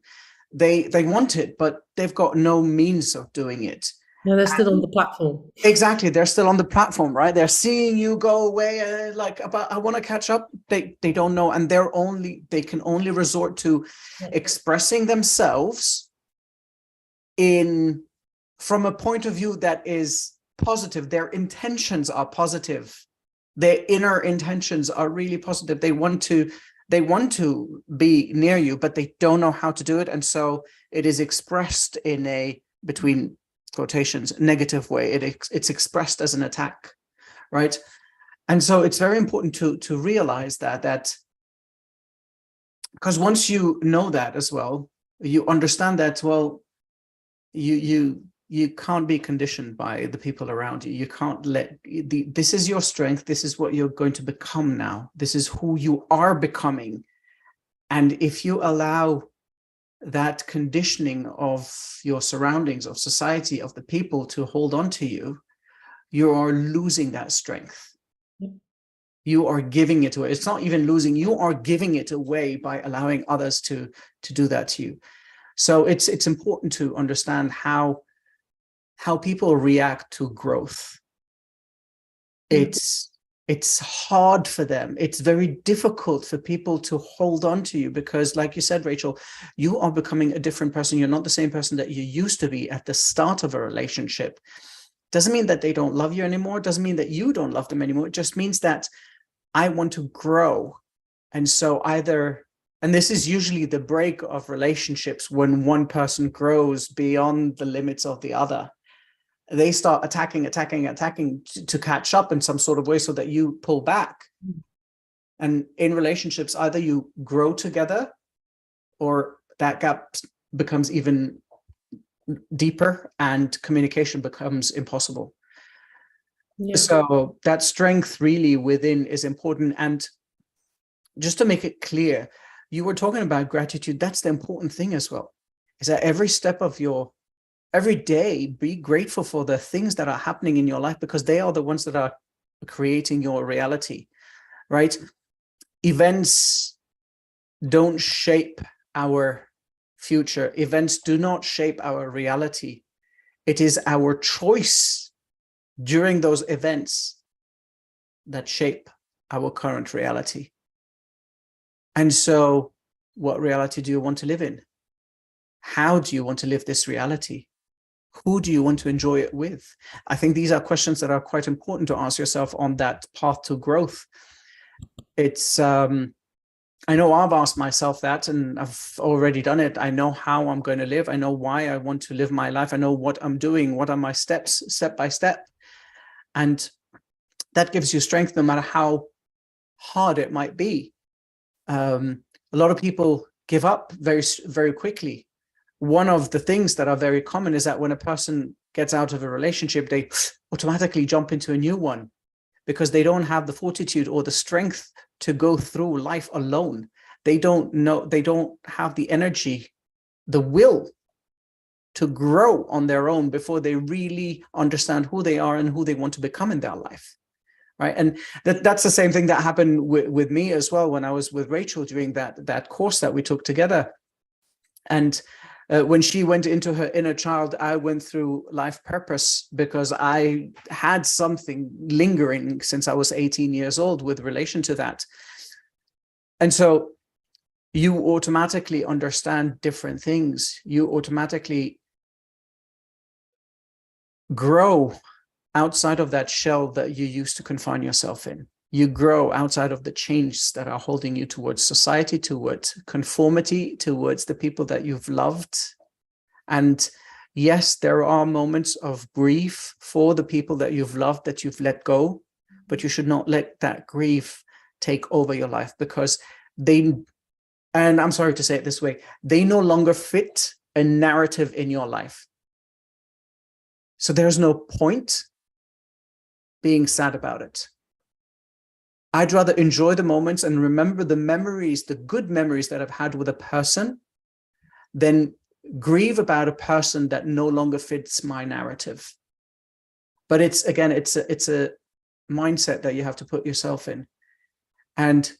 They want it, but they've got no means of doing it. No, they're still on the platform. Exactly, they're still on the platform, right? They're seeing you go away, but I want to catch up. They don't know, and they can only resort to expressing themselves from a point of view that is positive. Their intentions are positive. Their inner intentions are really positive. They want to be near you, but they don't know how to do it, and so it is expressed in a, between quotations, negative way. It's expressed as an attack, right? And so it's very important to realize that because once you know that as well, you understand that, well, you can't be conditioned by the people around you. You can't this is your strength. This is what you're going to become now. This is who you are becoming. And if you allow that conditioning of your surroundings, of society, of the people to hold on to you, you are losing that strength. You are giving it away. It's not even losing, you are giving it away by allowing others to do that to you. So it's important to understand how people react to growth. It's hard for them. It's very difficult for people to hold on to you because, like you said, Rachel, you are becoming a different person. You're not the same person that you used to be at the start of a relationship. Doesn't mean that they don't love you anymore. Doesn't mean that you don't love them anymore. It just means that I want to grow. And so and this is usually the break of relationships, when one person grows beyond the limits of the other. They start attacking to catch up in some sort of way so that you pull back. And in relationships, either you grow together or that gap becomes even deeper and communication becomes impossible. Yeah. So that strength really within is important. And just to make it clear, you were talking about gratitude. That's the important thing as well, is that every day, be grateful for the things that are happening in your life, because they are the ones that are creating your reality, right? Events don't shape our future. Events do not shape our reality. It is our choice during those events that shape our current reality. And so, what reality do you want to live in? How do you want to live this reality? Who do you want to enjoy it with? I think these are questions that are quite important to ask yourself on that path to growth. It's, I know I've asked myself that, and I've already done it. I know how I'm going to live. I know why I want to live my life. I know what I'm doing. What are my steps, step by step? And that gives you strength no matter how hard it might be. A lot of people give up very, very quickly. One of the things that are very common is that when a person gets out of a relationship, they automatically jump into a new one because they don't have the fortitude or the strength to go through life alone. They don't have the energy, the will to grow on their own before they really understand who they are and who they want to become in their life. Right. And that's the same thing that happened with me as well when I was with Rachel doing that course that we took together. And when she went into her inner child, I went through life purpose because I had something lingering since I was 18 years old with relation to that. And so you automatically understand different things. You automatically grow outside of that shell that you used to confine yourself in. You grow outside of the chains that are holding you towards society, towards conformity, towards the people that you've loved. And yes, there are moments of grief for the people that you've loved, that you've let go, but you should not let that grief take over your life, because and I'm sorry to say it this way, they no longer fit a narrative in your life. So there's no point being sad about it. I'd rather enjoy the moments and remember the memories, the good memories that I've had with a person, than grieve about a person that no longer fits my narrative. But it's a mindset that you have to put yourself in. And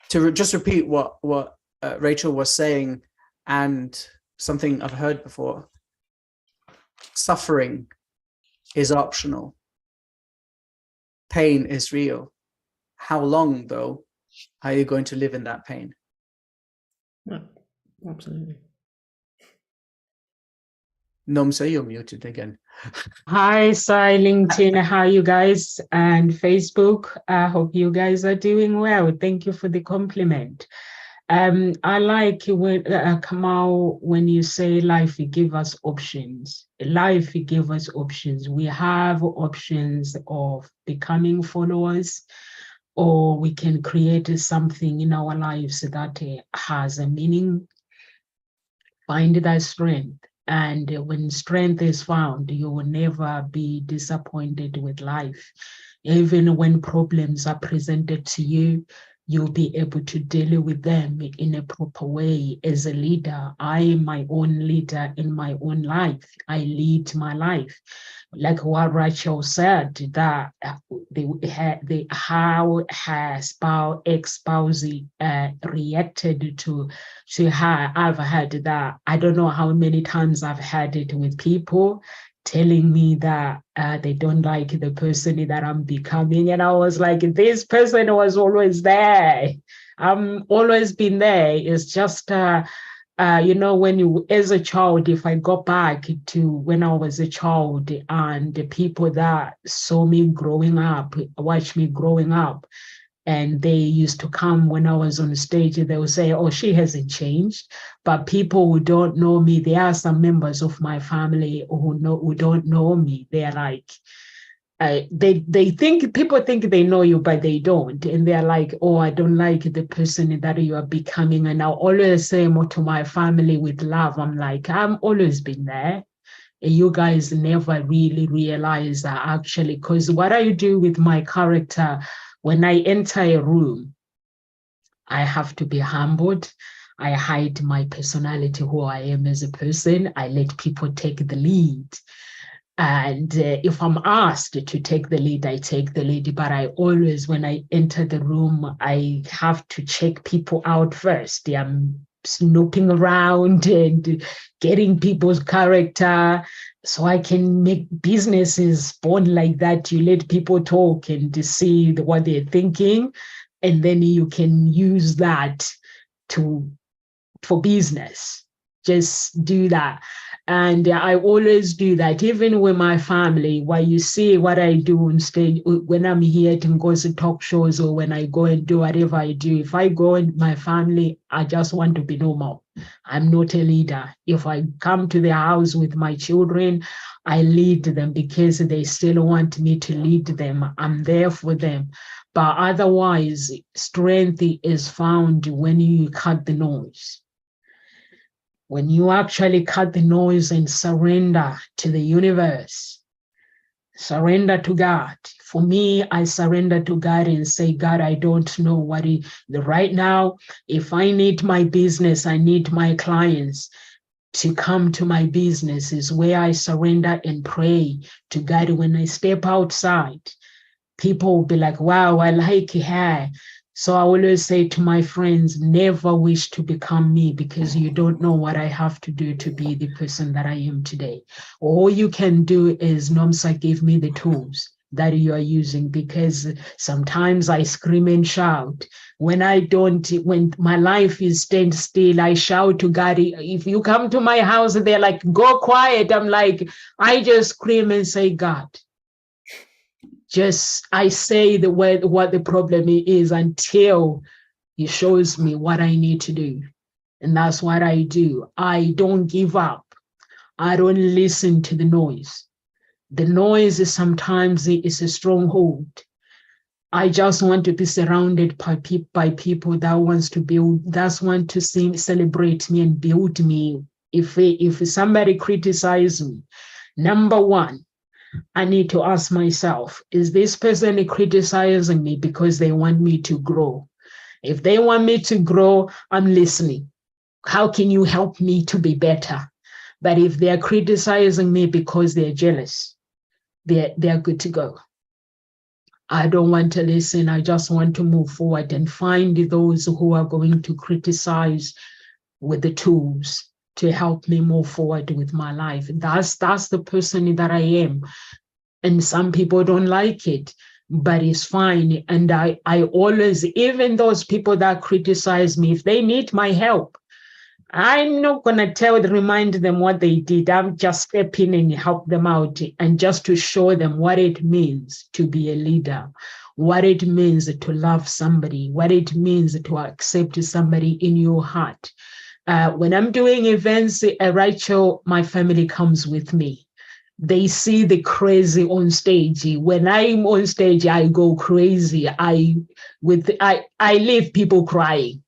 to just repeat what Rachel was saying, and something I've heard before, suffering is optional. Pain is real. How long, though, are you going to live in that pain? Yeah, absolutely. Nomsa, you're muted again. Hi, Sai, LinkedIn, how you guys? And Facebook, I hope you guys are doing well. Thank you for the compliment. I like when Kamal, when you say life, it give us options. Life, it give us options. We have options of becoming followers, or we can create something in our lives that has a meaning. Find that strength. And when strength is found, you will never be disappointed with life. Even when problems are presented to you, you'll be able to deal with them in a proper way. As a leader, I am my own leader in my own life. I lead my life. Like what Rachel said, that how her ex-spouse reacted to her. I've had that. I don't know how many times I've had it with people telling me that they don't like the person that I'm becoming. And I was like, this person was always there. I'm always been there. It's just when you, as a child, if I go back to when I was a child and the people that saw me growing up, watched me growing up, and they used to come when I was on stage, they would say, oh, she hasn't changed. But people who don't know me, there are some members of my family who don't know me. They're like, they think, people think they know you, but they don't. And they're like, oh, I don't like the person that you are becoming. And I'll always say more to my family with love. I'm like, I'm always been there. And you guys never really realize that actually, because what I do with my character, when I enter a room, I have to be humbled. I hide my personality, who I am as a person. I let people take the lead. And if I'm asked to take the lead, I take the lead. But I always, when I enter the room, I have to check people out first. I'm snooping around and getting people's character so I can make businesses born like that. You let people talk and to see what they're thinking, and then you can use that for business. Just do that. And I always do that, even with my family. While you see what I do on stage, when I'm here to go to talk shows or when I go and do whatever I do, if I go in my family, I just want to be normal. I'm not a leader. If I come to the house with my children, I lead them because they still want me to lead them. I'm there for them. But otherwise, strength is found when you cut the noise. When you actually cut the noise and surrender to the universe, surrender to God. For me, I surrender to God and say, God, I don't know right now, if I need my business, I need my clients to come to my business, is where I surrender and pray to God. When I step outside, people will be like, wow, I like her. So I always say to my friends, never wish to become me, because you don't know what I have to do to be the person that I am today. All you can do is, Nomsa, give me the tools that you are using, because sometimes I scream and shout. When my life is stand still, I shout to God. If you come to my house, they're like, go quiet. I'm like, I just scream and say, God, I say the word, what the problem is, until he shows me what I need to do. And that's what I do. I don't give up. I don't listen to the noise. The noise is sometimes a stronghold. I just want to be surrounded by people that wants to build, that want to celebrate me and build me. If somebody criticizes me, number one, I need to ask myself, is this person criticizing me because they want me to grow? If they want me to grow, I'm listening. How can you help me to be better? But if they're criticizing me because they're jealous, they're good to go. I don't want to listen. I just want to move forward and find those who are going to criticize with the tools to help me move forward with my life. That's the person that I am. And some people don't like it, but it's fine. And I always, even those people that criticize me, if they need my help, I'm not going to remind them what they did. I'm just stepping in and help them out, and just to show them what it means to be a leader, what it means to love somebody, what it means to accept somebody in your heart. When I'm doing events, Rachel, my family comes with me. They see the crazy on stage. When I'm on stage, I go crazy. I leave people crying.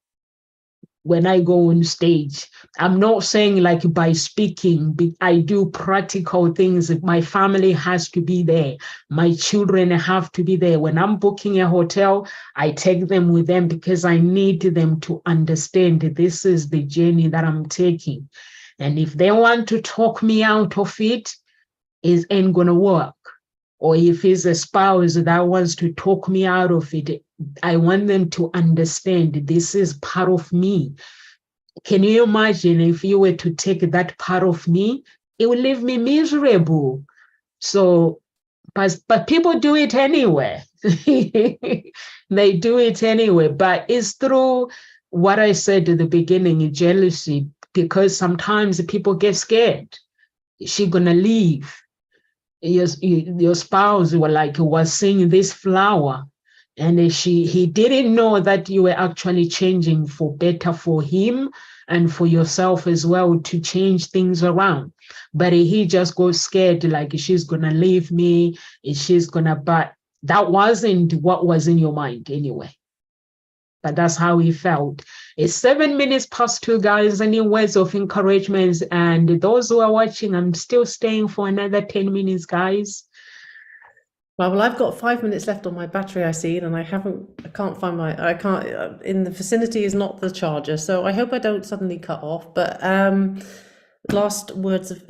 When I go on stage, I'm not saying like by speaking, I do practical things. My family has to be there. My children have to be there. When I'm booking a hotel, I take them with them, because I need them to understand this is the journey that I'm taking. And if they want to talk me out of it, it ain't gonna work. Or if it's a spouse that wants to talk me out of it, I want them to understand this is part of me. Can you imagine if you were to take that part of me? It would leave me miserable. So, but people do it anyway. They do it anyway. But it's through what I said at the beginning, jealousy. because sometimes people get scared. She gonna leave. Your spouse was seeing this flower, and he didn't know that you were actually changing for better for him and for yourself as well, to change things around. But he just goes scared, like she's gonna leave me, but that wasn't what was in your mind anyway. But that's how he felt. It's 7 minutes past 2, guys. Any words of encouragement? And those who are watching, I'm still staying for another 10 minutes, guys. Well, I've got 5 minutes left on my battery, I see, and I can't find in the vicinity is not the charger. So I hope I don't suddenly cut off. But last words of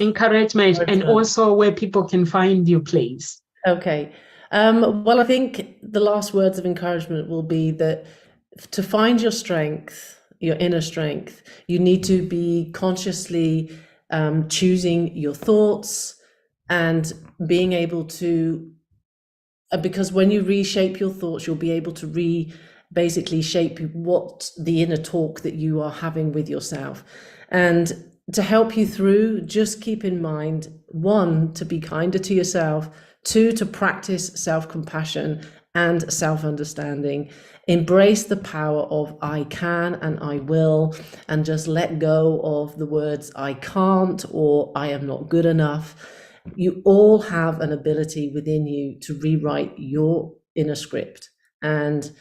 encouragement, and also where people can find you, please. Okay. Well, I think the last words of encouragement will be that to find your strength, your inner strength, you need to be consciously choosing your thoughts and being able to, because when you reshape your thoughts, you'll be able to basically shape what the inner talk that you are having with yourself. And to help you through, just keep in mind, 1, to be kinder to yourself, 2, to practice self-compassion and self-understanding. Embrace the power of I can and I will, and just let go of the words I can't or I am not good enough. You all have an ability within you to rewrite your inner script, and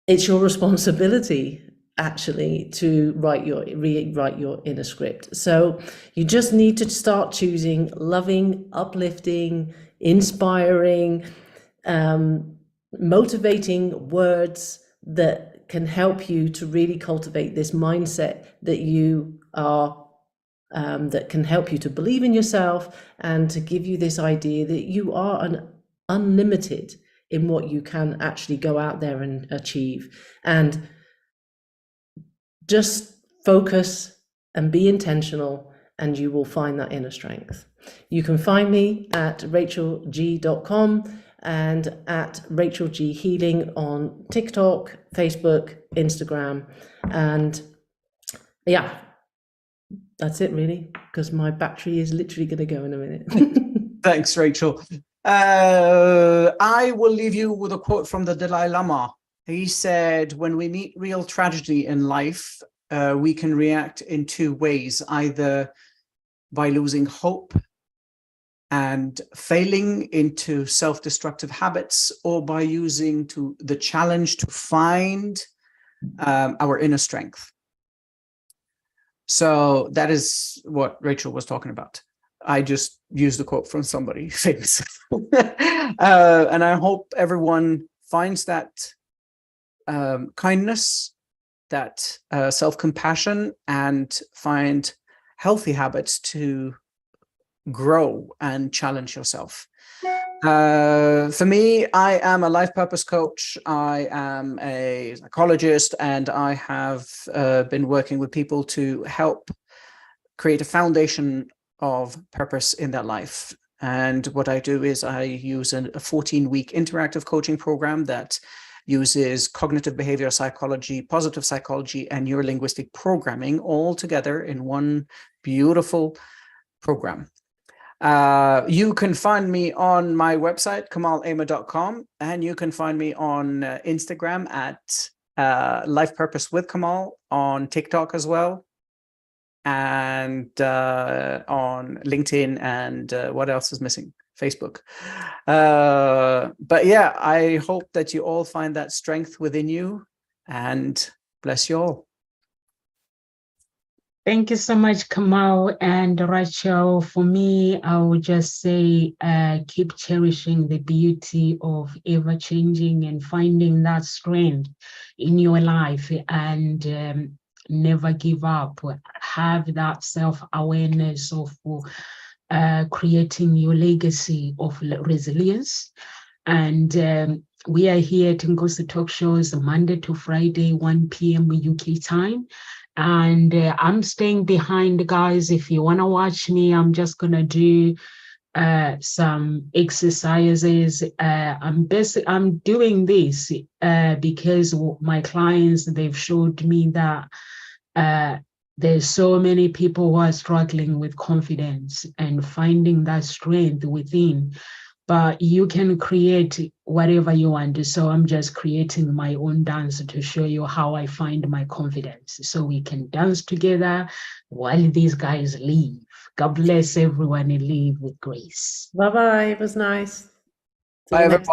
it's your responsibility actually to rewrite your inner script. So you just need to start choosing loving, uplifting, inspiring, motivating words that can help you to really cultivate this mindset that you are, that can help you to believe in yourself and to give you this idea that you are unlimited in what you can actually go out there and achieve. And just focus and be intentional, and you will find that inner strength. You can find me at rachelg.com and at Rachel G Healing on TikTok, Facebook, Instagram. And yeah, that's it really, because my battery is literally going to go in a minute. Thanks, Rachel. I will leave you with a quote from the Dalai Lama. He said, when we meet real tragedy in life, we can react in 2 ways, either by losing hope and failing into self-destructive habits, or by using the challenge to find our inner strength. So that is what Rachel was talking about. I just used the quote from somebody famous. And I hope everyone finds that kindness, that self-compassion, and find healthy habits to grow and challenge yourself. For me, I am a life purpose coach. I am a psychologist, and I have been working with people to help create a foundation of purpose in their life. And what I do is I use a 14-week interactive coaching program that uses cognitive behavioral psychology, positive psychology, and neurolinguistic programming all together in one beautiful program. You can find me on my website, kamalama.com, and you can find me on Instagram at Life Purpose with Kamal, on TikTok as well, and on LinkedIn, and what else is missing? Facebook. But yeah, I hope that you all find that strength within you, and bless you all. Thank you so much, Kamal and Rachel. For me, I would just say keep cherishing the beauty of ever-changing and finding that strength in your life, and never give up. Have that self-awareness of creating your legacy of resilience. And we are here at Ngozi Talk Shows Monday to Friday, 1 p.m. UK time. And I'm staying behind, guys. If you want to watch me, I'm just going to do some exercises. I'm doing this because my clients, they've showed me that there's so many people who are struggling with confidence and finding that strength within. But you can create whatever you want. So I'm just creating my own dance to show you how I find my confidence. So we can dance together while these guys leave. God bless everyone and live with grace. Bye-bye. It was nice. See Bye, you next everyone.